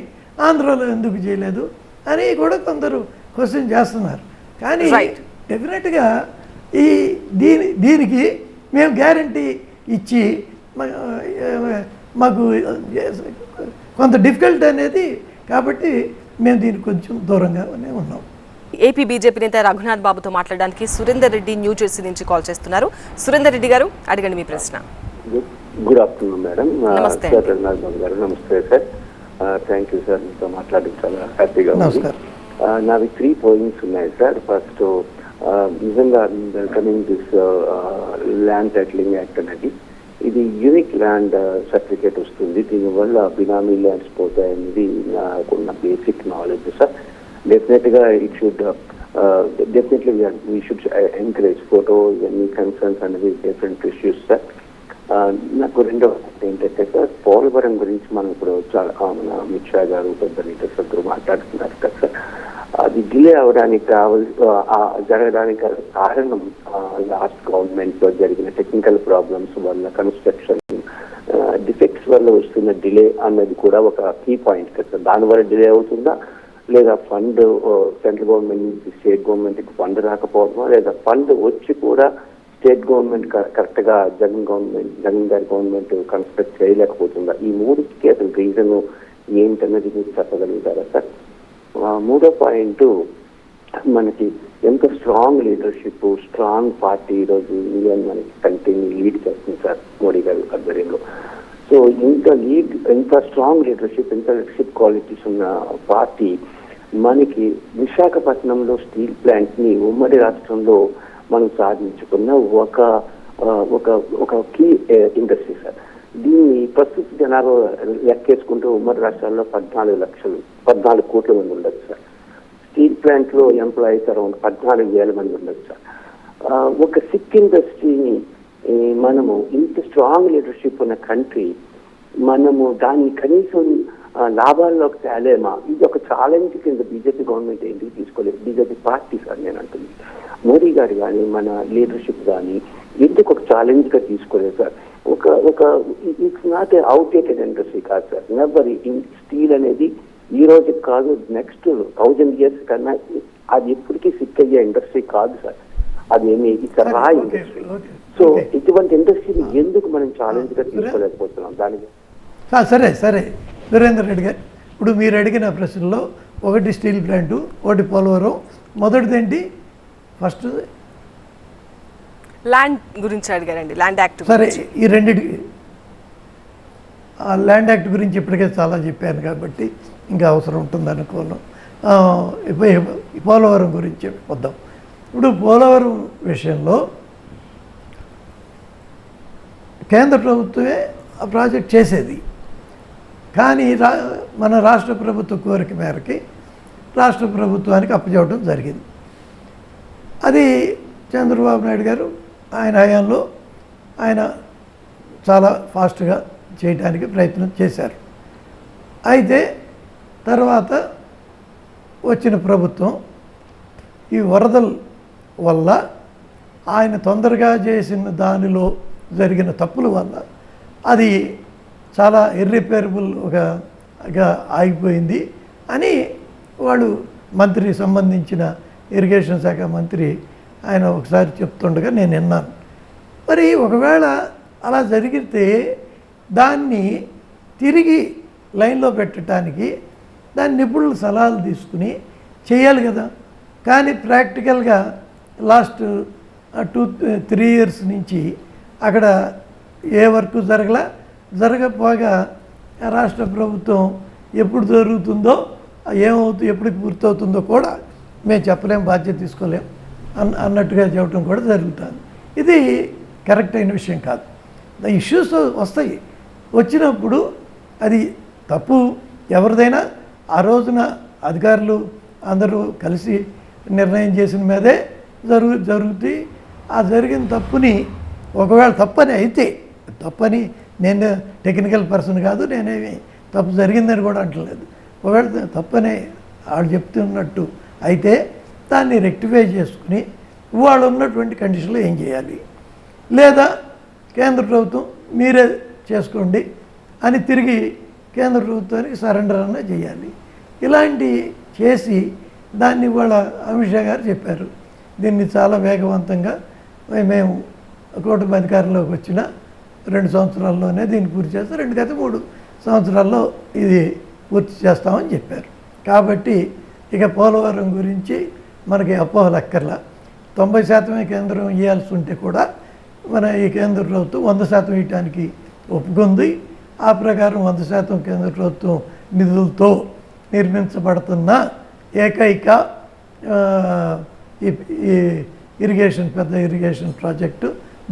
ఆంధ్రలో ఎందుకు చేయలేదు అని కూడా కొందరు క్వశ్చన్ చేస్తున్నారు. కానీ డెఫినెట్గా దీనికి మేము గ్యారంటీ ఇచ్చి మాకు కొంత డిఫికల్ట్ అనేది కాబట్టి మేము దీనికి కొంచెం దూరంగానే ఉన్నాం. ఏపీ బీజేపీ నేత రఘునాథ్ బాబుతో మాట్లాడడానికి సురేందర్ రెడ్డి న్యూజెర్సీ నుంచి కాల్ చేస్తున్నారు. సురేందర్ రెడ్డి గారు, అడగండి మీ ప్రశ్న. Good afternoon madam. నమస్తే సార్ రఘునాథ్ బాబు గారు. నమస్తే సార్. థ్యాంక్ యూ సార్, మీతో మాట్లాడడం చాలా హ్యాపీగా ఉంది. నావి 3 points ఉన్నాయి సార్. ఫస్ట్, నిజంగా coming this land titling act అనేది ఇది యూనిక్ ల్యాండ్ సర్టిఫికేట్ వస్తుంది. దీనివల్ల బినామీ ల్యాండ్స్ పోతాయనేది నాకున్న బేసిక్ నాలెడ్జ్ సార్. డెఫినెట్గా it should definitely we should encourage photo ఇవన్నీ కన్సర్న్స్ అనేది డిఫరెంట్ ఇష్యూస్ సార్. నాకు రెండో ఏంటంటే సార్, పోలవరం గురించి మనం ఇప్పుడు చాలా మన అమిత్ షా గారు పెద్ద లీడర్స్ అందరూ మాట్లాడుతున్నారు కదా సార్. అది డిలే అవడానికి జరగడానికి కారణం లాస్ట్ గవర్నమెంట్ లో జరిగిన టెక్నికల్ ప్రాబ్లమ్స్ వల్ల, కన్స్ట్రక్షన్ డిఫెక్ట్స్ వల్ల వస్తున్న డిలే అన్నది కూడా ఒక కీ పాయింట్ కదా సార్. దానివల్ల డిలే అవుతుందా, లేదా ఫండ్ సెంట్రల్ గవర్నమెంట్ నుంచి స్టేట్ గవర్నమెంట్కి ఫండ్ రాకపోవడమా, లేదా ఫండ్ వచ్చి కూడా స్టేట్ గవర్నమెంట్ కరెక్ట్ గా జగన్ గారి గవర్నమెంట్ కన్స్ట్రక్ట్ చేయలేకపోతుందా? ఈ 3కి అసలు రీజన్ ఏంటన్నది మీరు చెప్పగలుగుతారా సార్? మూడో పాయింట్, మనకి ఎంత స్ట్రాంగ్ లీడర్షిప్, స్ట్రాంగ్ పార్టీ ఈరోజు ఇండియన్ మనకి కంటిన్యూ లీడ్ చేస్తుంది సార్ మోడీ గారి ఆధ్వర్యంలో. సో ఇంత స్ట్రాంగ్ లీడర్షిప్, ఇంత లీడర్షిప్ క్వాలిటీస్ ఉన్న పార్టీ మనకి విశాఖపట్నంలో స్టీల్ ప్లాంట్ ని ఉమ్మడి రాష్ట్రంలో మనం సాధించుకున్న ఒక కీ ఇండస్ట్రీ సార్. దీన్ని ప్రస్తుత జనాభా లెక్కేసుకుంటూ ఉమ్మడి రాష్ట్రాల్లో 14 కోట్ల మంది ఉండదు సార్. స్టీల్ ప్లాంట్ లో ఎంప్లాయీస్ అరౌండ్ 14,000 మంది ఉండదు సార్. ఒక సిక్ ఇండస్ట్రీని మనము ఇంత స్ట్రాంగ్ లీడర్షిప్ ఉన్న కంట్రీ మనము దాన్ని కనీసం లాభాల్లోకి తేలేమా? ఇది ఒక ఛాలెంజ్ కింద బీజేపీ గవర్నమెంట్ ఎందుకు తీసుకోలేదు? బీజేపీ పార్టీ సార్ నేను అంటుంది. మోడీ గారు కానీ మన లీడర్షిప్ కానీ ఎందుకు ఒక ఛాలెంజ్ గా తీసుకోలేదు sir? It's not a outdated industry కాదు సార్. నెవర్ స్టీల్ అనేది ఈ రోజు కాదు, నెక్స్ట్ 1000 years కన్నా అది ఎప్పటికీ సిక్ అయ్యే ఇండస్ట్రీ కాదు సార్. అది ఇట్స్ రా ఇండస్ట్రీ. సో ఇటువంటి ఇండస్ట్రీని ఎందుకు మనం ఛాలెంజ్ గా తీసుకోలేకపోతున్నాం? దానికి సరే సురేందర్ రెడ్డి గారు, ఇప్పుడు మీరు అడిగిన ప్రశ్నలో ఒకటి స్టీల్ ప్లాంటు, ఒకటి పోలవరం, మొదటిదేంటి? ఫస్ట్ ల్యాండ్ గురించి అడిగారండి, ల్యాండ్ యాక్ట్. సరే, ఈ రెండింటికి ల్యాండ్ యాక్ట్ గురించి ఇప్పటికే చాలా చెప్పాను కాబట్టి ఇంకా అవసరం ఉంటుంది అనుకోను. పోలవరం గురించి వద్దాం. ఇప్పుడు పోలవరం విషయంలో కేంద్ర ప్రభుత్వమే ఆ ప్రాజెక్ట్ చేసేది, కానీ మన రాష్ట్ర ప్రభుత్వ కోరిక మేరకి రాష్ట్ర ప్రభుత్వానికి అప్పచెప్పడం జరిగింది. అది చంద్రబాబు నాయుడు గారు ఆయన హయాంలో ఆయన చాలా ఫాస్ట్గా చేయడానికి ప్రయత్నం చేశారు. అయితే తర్వాత వచ్చిన ప్రభుత్వం ఈ వరదల వల్ల ఆయన తొందరగా చేసిన దానిలో జరిగిన తప్పుల వల్ల అది చాలా ఇర్రిపేరబుల్ గా ఆగిపోయింది అని వాళ్ళు మంత్రి, సంబంధించిన ఇరిగేషన్ శాఖ మంత్రి ఆయన ఒకసారి చెప్తుండగా నేను విన్నాను. మరి ఒకవేళ అలా జరిగితే దాన్ని తిరిగి లైన్లో పెట్టడానికి దాన్ని నిపుణుల సలహాలు తీసుకుని చేయాలి కదా. కానీ ప్రాక్టికల్గా లాస్ట్ 2-3 years నుంచి అక్కడ ఏ వర్క్ జరగకపోగా రాష్ట్ర ప్రభుత్వం ఎప్పుడు జరుగుతుందో, ఎప్పటికి పూర్తవుతుందో కూడా మేము చెప్పలేం, బాధ్యత తీసుకోలేం అన్నట్టుగా చెప్పడం కూడా జరుగుతుంది. ఇది కరెక్ట్ అయిన విషయం కాదు. ఇష్యూస్ వస్తాయి, వచ్చినప్పుడు అది తప్పు ఎవరిదైనా ఆ రోజున అధికారులు అందరూ కలిసి నిర్ణయం చేసిన మీదే జరుగుతాయి. ఆ జరిగిన తప్పుని ఒకవేళ తప్పని నేను టెక్నికల్ పర్సన్ కాదు, నేనేమి తప్పు జరిగిందని కూడా అంటలేదు. ఒకవేళ తప్పని వాళ్ళు చెప్తున్నట్టు అయితే దాన్ని రెక్టిఫై చేసుకుని వాళ్ళు ఉన్నటువంటి కండిషన్లో ఏం చేయాలి, లేదా కేంద్ర ప్రభుత్వం మీరే చేసుకోండి అని తిరిగి కేంద్ర ప్రభుత్వానికి సరెండర్ అన్న చేయాలి. ఇలాంటి చేసి దాన్ని వాళ్ళ అమిత్ షా గారు చెప్పారు. దీన్ని చాలా వేగవంతంగా మేము కూటమి అధికారంలోకి వచ్చిన 2 సంవత్సరాల్లోనే దీన్ని పూర్తి చేస్తాం, 2 కాదు 3 సంవత్సరాల్లో ఇది పూర్తి చేస్తామని చెప్పారు. కాబట్టి ఇక పోలవరం గురించి మనకి అపోహలక్కర్లా. 90% కేంద్రం ఇవ్వాల్సి ఉంటే కూడా మన ఈ కేంద్ర ప్రభుత్వం 100% ఇవ్వటానికి ఒప్పుకుంది. ఆ ప్రకారం 100% కేంద్ర ప్రభుత్వం నిధులతో నిర్మించబడుతున్న ఏకైక ఈ ఇరిగేషన్ పెద్ద ఇరిగేషన్ ప్రాజెక్టు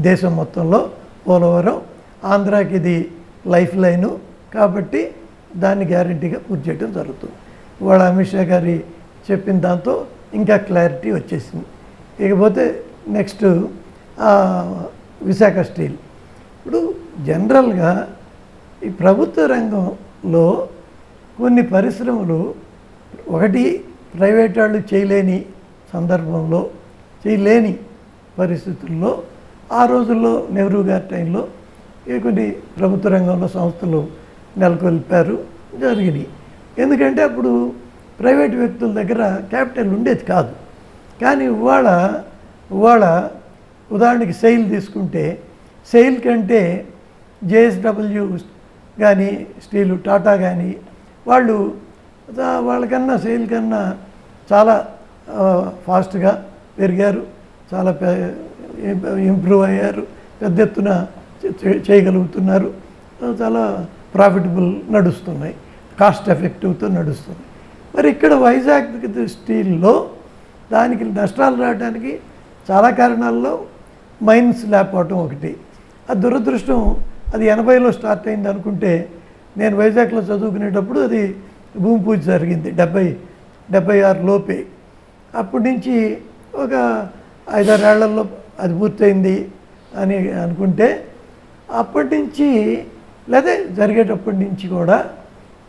దేశం మొత్తంలో పోలవరం. ఆంధ్రాకి ఇది లైఫ్ లైను కాబట్టి దాన్ని గ్యారంటీగా పూర్తి చేయడం జరుగుతుంది. ఇవాళ అమిత్ షా గారి చెప్పిన దాంతో ఇంకా క్లారిటీ వచ్చేసింది. ఇకపోతే నెక్స్ట్ విశాఖ స్టీల్. ఇప్పుడు జనరల్గా ఈ ప్రభుత్వ రంగంలో కొన్ని పరిశ్రమలు ఒకటి ప్రైవేట్ వాళ్ళు చేయలేని సందర్భంలో, చేయలేని పరిస్థితుల్లో ఆ రోజుల్లో నెహ్రూ గారి టైంలో కొన్ని ప్రభుత్వ రంగంలో సంస్థలు నెలకొల్పారు, జరిగినాయి. ఎందుకంటే అప్పుడు ప్రైవేట్ వ్యక్తుల దగ్గర క్యాపిటల్ ఉండేది కాదు. కానీ ఇవాళ ఉదాహరణకి సెయిల్ తీసుకుంటే, సెయిల్ కంటే జేఎస్డబ్ల్యూ కానీ స్టీలు టాటా కానీ వాళ్ళకన్నా సెయిల్ కన్నా చాలా ఫాస్ట్గా పెరిగారు, చాలా ఇంప్రూవ్ అయ్యారు, పెద్ద ఎత్తున చేయగలుగుతున్నారు, చాలా ప్రాఫిటబుల్ నడుస్తున్నాయి, కాస్ట్ ఎఫెక్టివ్తో నడుస్తుంది. మరి ఇక్కడ వైజాగ్ స్టీల్లో దానికి నష్టాలు రావడానికి చాలా కారణాల్లో మైన్స్ లేకపోవటం ఒకటి. అది దురదృష్టం. అది 80లో స్టార్ట్ అయింది అనుకుంటే, నేను వైజాగ్లో చదువుకునేటప్పుడు అది భూమి పూజ జరిగింది 76 లోపే. అప్పటి నుంచి ఒక 5-6 ఏళ్లలో అది పూర్తయింది అని అనుకుంటే, అప్పటి నుంచి లేదా జరిగేటప్పటి నుంచి కూడా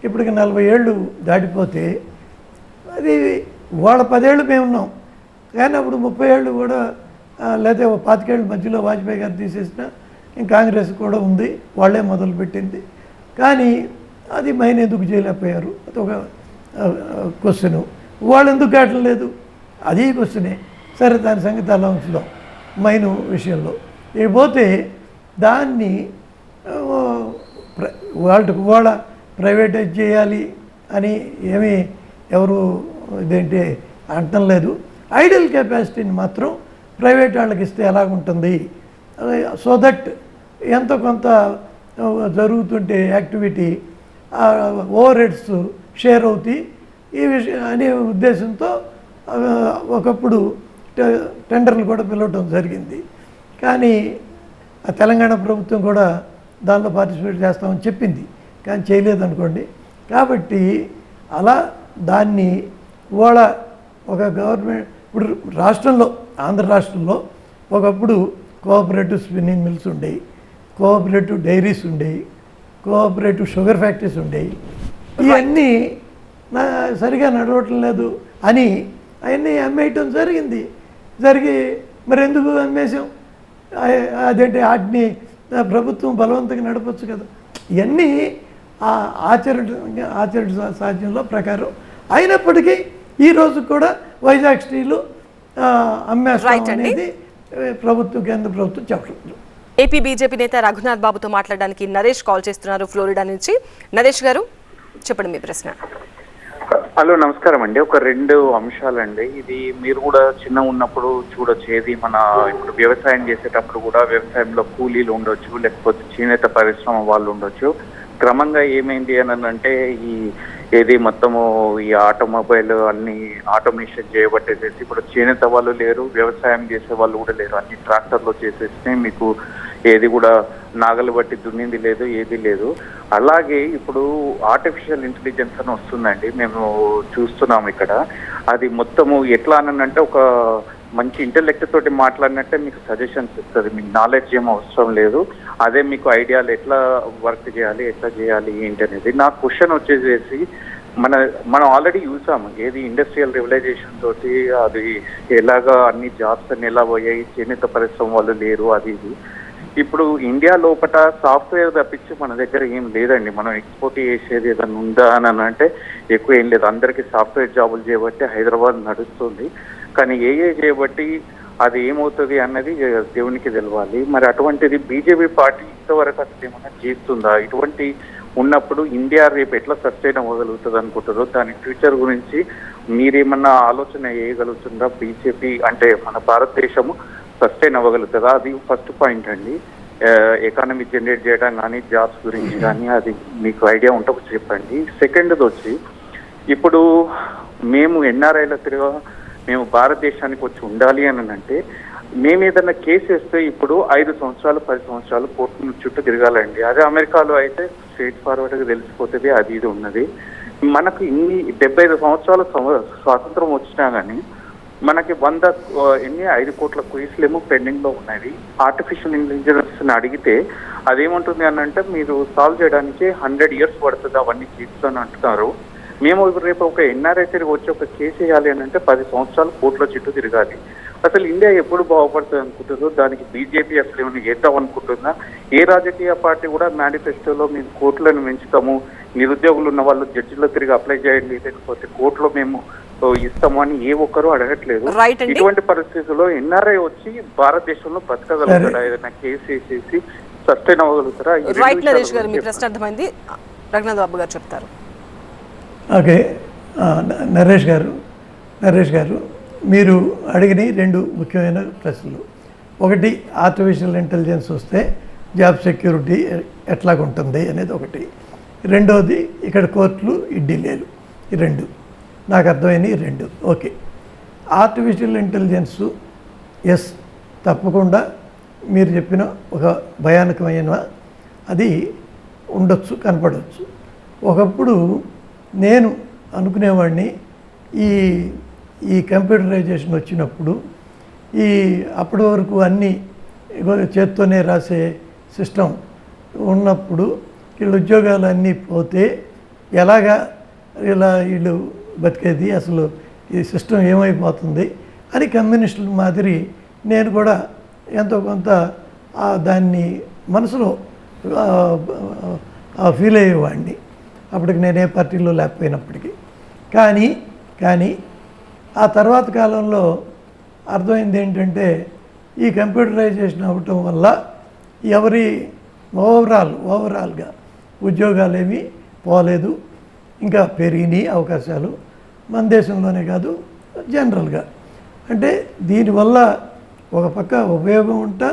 ఇప్పటికి 40 ఏళ్ళు దాటిపోతే, అది వాళ్ళ 10 ఏళ్ళు మేము ఉన్నాం. కానీ అప్పుడు 30 ఏళ్ళు కూడా లేదా 25 ఏళ్ళు మధ్యలో వాజ్పేయి గారు తీసేసిన కాంగ్రెస్ కూడా ఉంది, వాళ్ళే మొదలుపెట్టింది. కానీ అది మైన్ ఎందుకు చేయలేకపోయారు, అది ఒక క్వశ్చను. వాళ్ళు ఎందుకు కావట్లేదు, అది క్వశ్చనే. సరే, దాని సంగతి అలా ఉంచుదాం. మైను విషయంలో ఇకపోతే దాన్ని వాళ్ళ ప్రైవేటైజ్ చేయాలి అని ఏమీ ఎవరు ఇదేంటి అంటం లేదు. ఐడియల్ కెపాసిటీని మాత్రం ప్రైవేట్ వాళ్ళకి ఇస్తే ఎలాగుంటుంది, సో దట్ ఎంతో కొంత జరుగుతుంటే యాక్టివిటీ ఓవర్ హెడ్స్ షేర్ అవుతాయి ఈ విషయం అనే ఉద్దేశంతో ఒకప్పుడు టెండర్లు కూడా పిలవటం జరిగింది. కానీ తెలంగాణ ప్రభుత్వం కూడా దానిలో పార్టిసిపేట్ చేస్తామని చెప్పింది, కానీ చేయలేదనుకోండి. కాబట్టి అలా దాన్ని ఇవాళ ఒక గవర్నమెంట్ ఇప్పుడు రాష్ట్రంలో, ఆంధ్ర రాష్ట్రంలో ఒకప్పుడు కోఆపరేటివ్ స్పిన్నింగ్ మిల్స్ ఉండేవి, కోఆపరేటివ్ డైరీస్ ఉండేవి, కోఆపరేటివ్ షుగర్ ఫ్యాక్టరీస్ ఉండేవి. ఇవన్నీ సరిగా నడవటం లేదు అని అవన్నీ అమ్మేయటం జరిగి మరి ఎందుకు అమ్మేసాం, అదేంటి వాటిని ప్రభుత్వం బలవంతంగా నడపచ్చు కదా. ఇవన్నీ ఆచరణ సాధ్యంలో ప్రకారం అయినప్పటికీ ఈరోజు కూడా వైజాగ్ స్టీలు అమ్మేస్తాం అనేది కేంద్ర ప్రభుత్వం చెప్పలేదు. ఏపీ బీజేపీ నేత రఘునాథ్ బాబుతో మాట్లాడడానికి నరేష్ కాల్ చేస్తున్నారు ఫ్లోరిడా నుంచి. నరేష్ గారు, చెప్పండి మీ ప్రశ్న. హలో, నమస్కారం అండి. ఒక 2 అంశాలండి. ఇది మీరు కూడా చిన్న ఉన్నప్పుడు చూడొచ్చు. ఏది మన ఇప్పుడు వ్యవసాయం చేసేటప్పుడు కూడా వ్యవసాయంలో కూలీలు ఉండొచ్చు, లేకపోతే చేనేత పరిశ్రమ వాళ్ళు ఉండొచ్చు. క్రమంగా ఏమైంది అని అంటే ఏది మొత్తము ఈ ఆటోమొబైల్ అన్ని ఆటోమేషన్ చేయబట్టేసేసి ఇప్పుడు చేనేత వాళ్ళు లేరు, వ్యవసాయం చేసే వాళ్ళు కూడా లేరు, అన్ని ట్రాక్టర్లో చేసేస్తే మీకు ఏది కూడా నాగలు బట్టి దున్నింది లేదు, ఏది లేదు. అలాగే ఇప్పుడు ఆర్టిఫిషియల్ ఇంటెలిజెన్స్ అని వస్తుందండి, మేము చూస్తున్నాం ఇక్కడ. అది మొత్తము ఎట్లా అనంటే ఒక మంచి ఇంటెలెక్ట్ తోటి మాట్లాడినట్టే మీకు సజెషన్స్ ఇస్తుంది, మీకు నాలెడ్జ్ ఏం అవసరం లేదు. అదే మీకు ఐడియాలు ఎట్లా వర్క్ చేయాలి, ఎట్లా చేయాలి ఏంటి అనేది. నా క్వశ్చన్ వచ్చేసేసి మనం ఆల్రెడీ చూసాము ఏది ఇండస్ట్రియల్ రెవల్యూషన్ తోటి అది ఎలాగా అన్ని జాబ్స్ అన్ని ఎలా పోయాయి, చేనేత పరిశ్రమ వాళ్ళు లేరు, అది ఇది. ఇప్పుడు ఇండియా లోపల సాఫ్ట్వేర్ తప్పించి మన దగ్గర ఏం లేదండి. మనం ఎక్స్పోర్ట్ చేసేది ఏదైనా ఉందా అని అంటే ఎక్కువ ఏం లేదు. అందరికీ సాఫ్ట్వేర్ జాబులు చేయబట్టి హైదరాబాద్ నడుస్తుంది. కానీ ఏ చేయబట్టి అది ఏమవుతుంది అన్నది దేవునికి తెలవాలి. మరి అటువంటిది బీజేపీ పార్టీ ఇంతవరకు అసలు ఏమన్నా చేస్తుందా? ఇటువంటి ఉన్నప్పుడు ఇండియా రేపు ఎట్లా సస్టైన్ అవ్వగలుగుతుంది అనుకుంటారో దాని ఫ్యూచర్ గురించి మీరేమన్నా ఆలోచన వేయగలుగుతుందా? బీజేపీ అంటే మన భారతదేశము సస్టైన్ అవ్వగలుగుతుందా? అది ఫస్ట్ పాయింట్ అండి. ఎకానమీ జనరేట్ చేయడం కానీ జాబ్స్ గురించి కానీ అది మీకు ఐడియా ఉంటే చెప్పండి. సెకండ్ది వచ్చి ఇప్పుడు మేము ఎన్ఆర్ఐల తిరిగా మేము భారతదేశానికి వచ్చి ఉండాలి అని అంటే మేము ఏదైనా కేసు వేస్తే ఇప్పుడు 5 సంవత్సరాలు 10 సంవత్సరాలు కోర్టు చుట్టూ తిరగాలండి. అదే అమెరికాలో అయితే స్ట్రైట్ ఫార్వర్డ్గా తెలిసిపోతుంది, అది ఇది ఉన్నది. మనకు ఇన్ని 75 సంవత్సరాల స్వాతంత్రం వచ్చినా కానీ మనకి 5 కోట్ల కేసులేమో పెండింగ్లో ఉన్నాయి. ఆర్టిఫిషియల్ ఇంటెలిజెన్స్ని అడిగితే అదేమంటుంది అని అంటే మీరు సాల్వ్ చేయడానికి 100 years పడుతుంది అవన్నీ కేసులు అని అంటున్నారు. మేము రేపు ఒక ఎన్ఆర్ఐ తిరిగి వచ్చి ఒక కేసు వేయాలి అని అంటే 10 సంవత్సరాలు కోర్టుల చుట్టూ తిరగాలి. అసలు ఇండియా ఎప్పుడు బాగుపడుతుంది అనుకుంటుందో దానికి బీజేపీ అసలు ఏమైనా చేద్దాం అనుకుంటుందా? ఏ రాజకీయ పార్టీ కూడా మేనిఫెస్టోలో మేము కోర్టులను పెంచుతాము, నిరుద్యోగులు ఉన్న వాళ్ళు జడ్జిలో తిరిగి అప్లై చేయండి, లేకపోతే కోర్టులో మేము ఇస్తాము అని ఏ ఒక్కరూ అడగట్లేదు. ఇటువంటి పరిస్థితుల్లో ఎన్ఆర్ఐ వచ్చి భారతదేశంలో బతకగలుగుతారా? ఏదైనా కేసు వేసేసి సస్టైన్ అవ్వగలుగుతారా? రైట్ నరేష్ గారు, మీ ప్రశ్న అర్థమైంది. రఘునాథ్ బాబు గారు చెప్తారు. ఓకే, నరేష్ గారు మీరు అడిగిన 2 ముఖ్యమైన ప్రశ్నలు. ఒకటి, ఆర్టిఫిషియల్ ఇంటెలిజెన్స్ వస్తే జాబ్ సెక్యూరిటీ ఎట్లాగుంటుంది అనేది ఒకటి. రెండోది, ఇక్కడ కోర్టులు ఈ డిలేలు. ఈ 2 నాకు అర్థమైనవి 2. ఓకే, ఆర్టిఫిషియల్ ఇంటెలిజెన్సు ఎస్ తప్పకుండా మీరు చెప్పిన ఒక భయానకమైన అది ఉండొచ్చు, కనపడవచ్చు. ఒకప్పుడు నేను అనుకునేవాడిని ఈ కంప్యూటరైజేషన్ వచ్చినప్పుడు అప్పటి వరకు అన్నీ చేత్తోనే రాసే సిస్టమ్ ఉన్నప్పుడు వీళ్ళ ఉద్యోగాలు అన్నీ పోతే ఎలాగా వీళ్ళు బతికేది, అసలు ఈ సిస్టమ్ ఏమైపోతుంది అని కమ్యూనిస్టుల మాదిరి నేను కూడా ఎంతో కొంత దాన్ని మనసులో ఫీల్ అయ్యేవాడిని. అప్పటికి నేను ఏ పార్టీలో లేకపోయినప్పటికీ. కానీ ఆ తర్వాత కాలంలో అర్థమైంది ఏంటంటే ఈ కంప్యూటరైజేషన్ అవ్వటం వల్ల ఎవరి ఓవరాల్గా ఉద్యోగాలు ఏమీ పోలేదు, ఇంకా పెరిగినాయి అవకాశాలు మన దేశంలోనే కాదు జనరల్గా. అంటే దీనివల్ల ఒక పక్క ఉపయోగం ఉంటా,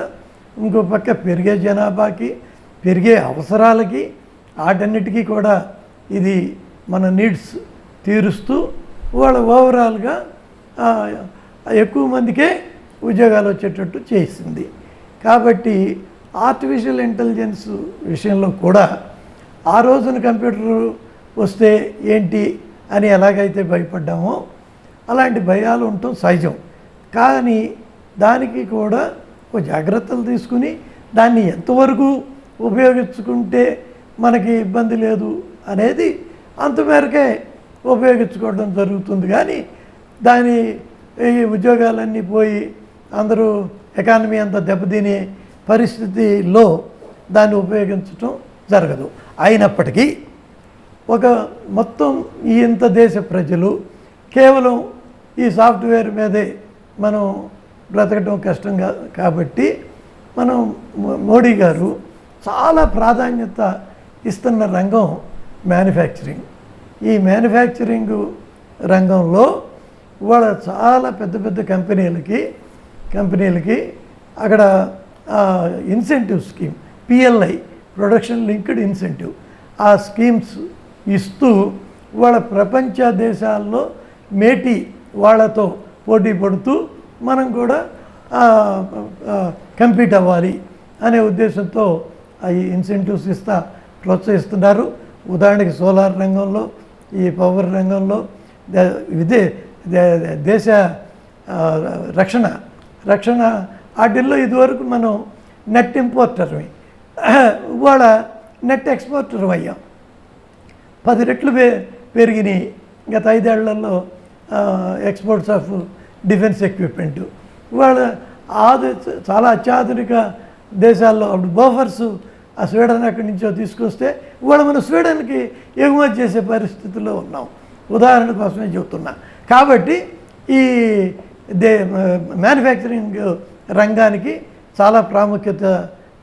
ఇంకో పక్క పెరిగే జనాభాకి పెరిగే అవసరాలకి వాటన్నిటికీ కూడా ఇది మన నీడ్స్ తీరుస్తూ వాళ్ళ ఓవరాల్గా ఎక్కువ మందికే ఉద్యోగాలు వచ్చేటట్టు చేసింది. కాబట్టి ఆర్టిఫిషియల్ ఇంటెలిజెన్స్ విషయంలో కూడా ఆ రోజున కంప్యూటర్ వస్తే ఏంటి అని ఎలాగైతే భయపడ్డామో అలాంటి భయాలు ఉండటం సహజం. కానీ దానికి కూడా ఒక జాగ్రత్తలు తీసుకుని దాన్ని ఎంతవరకు ఉపయోగించుకుంటే మనకి ఇబ్బంది లేదు అనేది అంతమేరకే ఉపయోగించుకోవడం జరుగుతుంది. కానీ దాని ఈ ఉద్యోగాలన్నీ పోయి అందరూ ఎకానమీ అంతా దెబ్బతినే పరిస్థితిలో దాన్ని ఉపయోగించడం జరగదు. అయినప్పటికీ ఒక మొత్తం ఈ ఇంత దేశ ప్రజలు కేవలం ఈ సాఫ్ట్వేర్ మీదే మనం బ్రతకడం కష్టం కాబట్టి మనం మోడీ గారు చాలా ప్రాధాన్యత ఇస్తున్న రంగం మ్యానుఫ్యాక్చరింగ్. ఈ మ్యానుఫ్యాక్చరింగ్ రంగంలో వాళ్ళ చాలా పెద్ద పెద్ద కంపెనీలకి అక్కడ incentive scheme, PLI, production linked incentive, ఆ స్కీమ్స్ ఇస్తూ వాళ్ళ ప్రపంచ దేశాల్లో మేటి వాళ్ళతో పోటీ పడుతూ మనం కూడా కంపీట్ అవ్వాలి అనే ఉద్దేశంతో ఈ ఇన్సెంటివ్స్ ప్రోత్సహిస్తున్నారు. ఉదాహరణకి సోలార్ రంగంలో, ఈ పవర్ రంగంలో, దేశ రక్షణ వాటిల్లో ఇదివరకు మనం నెట్ ఇంపోర్టర్ ఇవాళ నెట్ ఎక్స్పోర్టర్ అయ్యాం. 10 రెట్లు పెరిగినాయి గత 5 ఏళ్లలో ఎక్స్పోర్ట్స్ ఆఫ్ డిఫెన్స్ ఎక్విప్మెంట్. ఇవాళ చాలా అత్యాధునిక దేశాల్లో అప్పుడు బోఫర్స్ ఆ స్వీడన్ అక్కడి నుంచో తీసుకొస్తే ఇవాళ మనం స్వీడన్కి ఎగుమతి చేసే పరిస్థితుల్లో ఉన్నాం. ఉదాహరణ కోసమే చెబుతున్నా. కాబట్టి ఈ మ్యానుఫ్యాక్చరింగ్ రంగానికి చాలా ప్రాముఖ్యత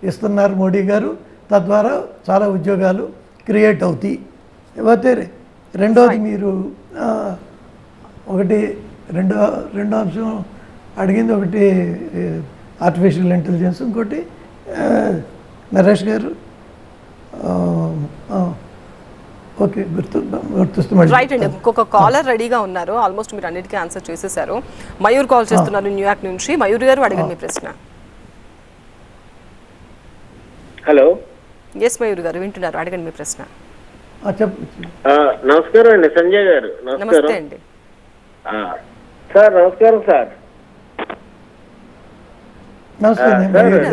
ఇస్తున్నారు మోడీ గారు. తద్వారా చాలా ఉద్యోగాలు క్రియేట్ అవుతాయి. పోతే రెండోది మీరు ఒకటి రెండో అంశం అడిగింది ఒకటి ఆర్టిఫిషియల్ ఇంటెలిజెన్స్, ఇంకోటి నరేష్ గారు ఓకే గుర్తొస్తుంది. రైట్ అండి, ఇంకొక కాలర్ రెడీగా ఉన్నారు. ఆల్మోస్ట్ మీరు అన్నిటికీ ఆన్సర్ చేసేసారు. మయూర్ కాల్ చేస్తున్నారు న్యూయార్క్ నుంచి. మయూర్ గారు అడగండి మీ ప్రశ్న. హలో. ఎస్ మయూర్ గారు వింటున్నారు, అడగండి మీ ప్రశ్న. నమస్కారం అండి సంజయ్ గారు. నమస్తే అండి. సార్ నమస్కారం సార్. నమస్తే.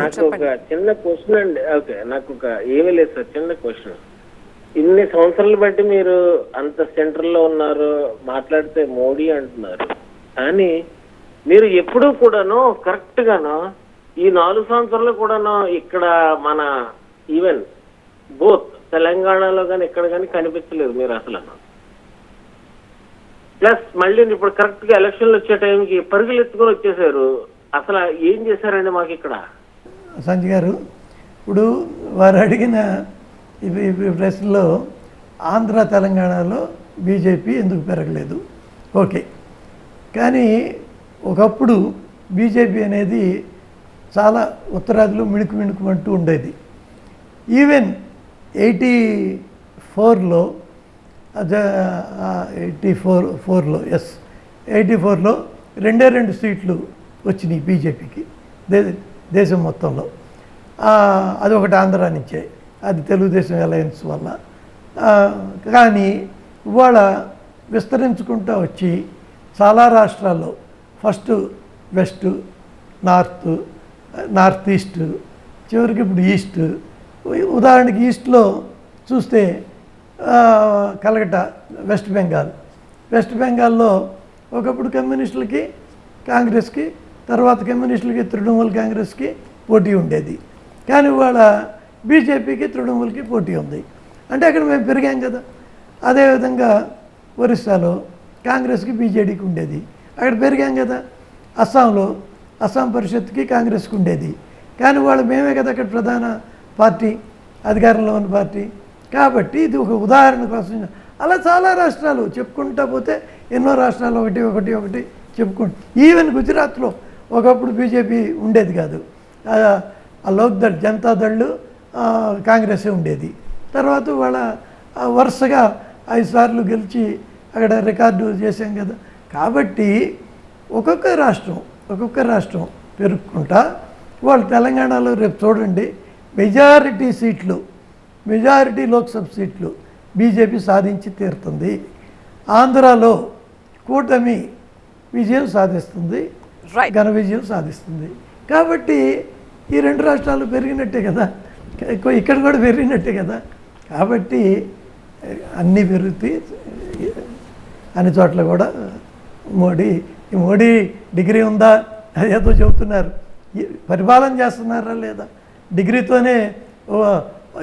నాకు ఒక చిన్న క్వశ్చన్ అండి. ఓకే, నాకు ఒక ఏమీ లేదు సార్, చిన్న క్వశ్చన్. ఇన్ని సంవత్సరాలు బట్టి మీరు అంత సెంటర్ లో ఉన్నారు, మాట్లాడితే మోడీ అంటున్నారు, కానీ మీరు ఎప్పుడూ కూడాను కరెక్ట్ గాను ఈ 4 సంవత్సరాలు కూడాను ఇక్కడ మన ఈవెన్ బోత్ తెలంగాణలో కానీ ఇక్కడ కానీ కనిపించలేదు మీరు అసలు. ప్లస్ మళ్ళీ ఇప్పుడు కరెక్ట్ గా ఎలక్షన్లు వచ్చే టైంకి పరుగులు ఎత్తుకొని వచ్చేసారు. అసలు ఏం చేశారండి మాకు ఇక్కడ? సంజయ్ గారు, ఇప్పుడు వారు అడిగిన ఈ ప్రశ్నలో ఆంధ్ర తెలంగాణలో బీజేపీ ఎందుకు పెరగలేదు, ఓకే. కానీ ఒకప్పుడు బీజేపీ అనేది చాలా ఉత్తరాదిలో మిణుకుమంటూ ఉండేది. ఈవెన్ 84లో 84లో 2 సీట్లు వచ్చినాయి బీజేపీకి దేశం మొత్తంలో. అదొకటి ఆంధ్ర నుంచే, అది తెలుగుదేశం అలయన్స్ వల్ల. కానీ ఇవాళ విస్తరించుకుంటూ వచ్చి చాలా రాష్ట్రాల్లో ఫస్ట్ వెస్ట్, నార్త్ ఈస్ట్, చివరికి ఇప్పుడు ఈస్ట్. ఉదాహరణకి ఈస్ట్లో చూస్తే కలకట్టా, వెస్ట్ బెంగాల్లో ఒకప్పుడు కమ్యూనిస్టులకి కాంగ్రెస్కి, తర్వాత కమ్యూనిస్టులకి తృణమూల్ కాంగ్రెస్కి పోటీ ఉండేది. కానీ ఇవాళ బీజేపీకి తృణమూల్కి పోటీ ఉంది. అంటే అక్కడ మేము పెరిగాం కదా. అదేవిధంగా ఒరిస్సాలో కాంగ్రెస్కి బీజేడీకి ఉండేది, అక్కడ పెరిగాం కదా. అస్సాం పరిషత్కి కాంగ్రెస్కి ఉండేది, కానీ వాళ్ళు మేమే కదా అక్కడ ప్రధాన పార్టీ, అధికారంలో ఉన్న పార్టీ. కాబట్టి ఇది ఒక ఉదాహరణ కోసం. అలా చాలా రాష్ట్రాలు చెప్పుకుంటా పోతే ఎన్నో రాష్ట్రాలు ఒకటి చెప్పుకుంటూ. ఈవెన్ గుజరాత్లో ఒకప్పుడు బీజేపీ ఉండేది కాదు, ఆ లోక్దళ్, జనతాదళ్, కాంగ్రెసే ఉండేది. తర్వాత వాళ్ళ వరుసగా 5 సార్లు గెలిచి అక్కడ రికార్డు చేశాం కదా. కాబట్టి ఒక్కొక్క రాష్ట్రం పెరుగుకుంటా వాళ్ళు తెలంగాణలో రేపు చూడండి మెజారిటీ లోక్సభ సీట్లు బీజేపీ సాధించి తీరుతుంది. ఆంధ్రాలో కూటమి విజయం సాధిస్తుంది, ఘన విజయం సాధిస్తుంది. కాబట్టి ఈ 2 రాష్ట్రాలు పెరిగినట్టే కదా, ఇక్కడ కూడా పెరిగినట్టే కదా. కాబట్టి అన్నీ పెరుగుతాయి, అన్ని చోట్ల కూడా. మోడీ డిగ్రీ ఉందా అదేదో చెబుతున్నారు, పరిపాలన చేస్తున్నారా లేదా? డిగ్రీతోనే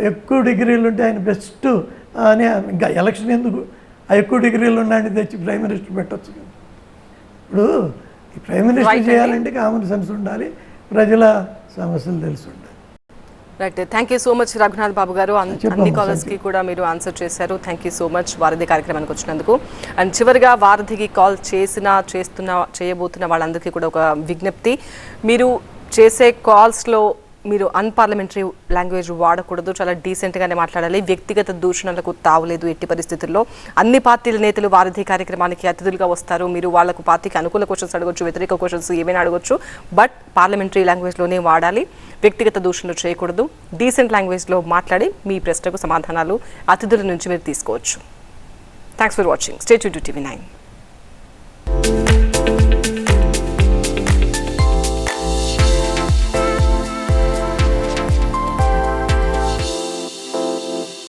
ఎక్కువ డిగ్రీలు ఉంటే ఆయన బెస్ట్ అని, ఇంకా ఎలక్షన్ ఎందుకు? ఆ ఎక్కువ డిగ్రీలు ఉన్నాయని తెచ్చి ప్రైమ్ మినిస్టర్ పెట్టచ్చు. ఇప్పుడు ఈ ప్రైమ్ మినిస్టర్ చేయాలంటే కామన్ సెన్స్ ఉండాలి, ప్రజల సమస్యలు తెలిసి ఉండాలి. Right, thank you so much Raghunath Babu గారు. అన్ని కాలర్స్కి కూడా మీరు ఆన్సర్ చేశారు. థ్యాంక్ యూ సో మచ్ వారధి కార్యక్రమానికి వచ్చినందుకు. అండ్ చివరిగా వారధికి కాల్ చేయబోతున్న వాళ్ళందరికీ కూడా ఒక విజ్ఞప్తి. మీరు చేసే కాల్స్లో మీరు అన్పార్లమెంటరీ లాంగ్వేజ్ వాడకూడదు, చాలా డీసెంట్గానే మాట్లాడాలి. వ్యక్తిగత దూషణలకు తావులేదు ఎట్టి పరిస్థితుల్లో. అన్ని పార్టీల నేతలు వారధి కార్యక్రమానికి అతిథులుగా వస్తారు. మీరు వాళ్ళకు పార్టీకి అనుకూల క్వశ్చన్స్ అడగొచ్చు, వ్యతిరేక క్వశ్చన్స్ ఏమైనా అడగొచ్చు, బట్ పార్లమెంటరీ లాంగ్వేజ్లోనే వాడాలి. వ్యక్తిగత దూషణలు చేయకూడదు. డీసెంట్ లాంగ్వేజ్లో మాట్లాడి మీ ప్రశ్నకు సమాధానాలు అతిథుల నుంచి మీరు తీసుకోవచ్చు. Thanks for watching. Stay tune to TV9.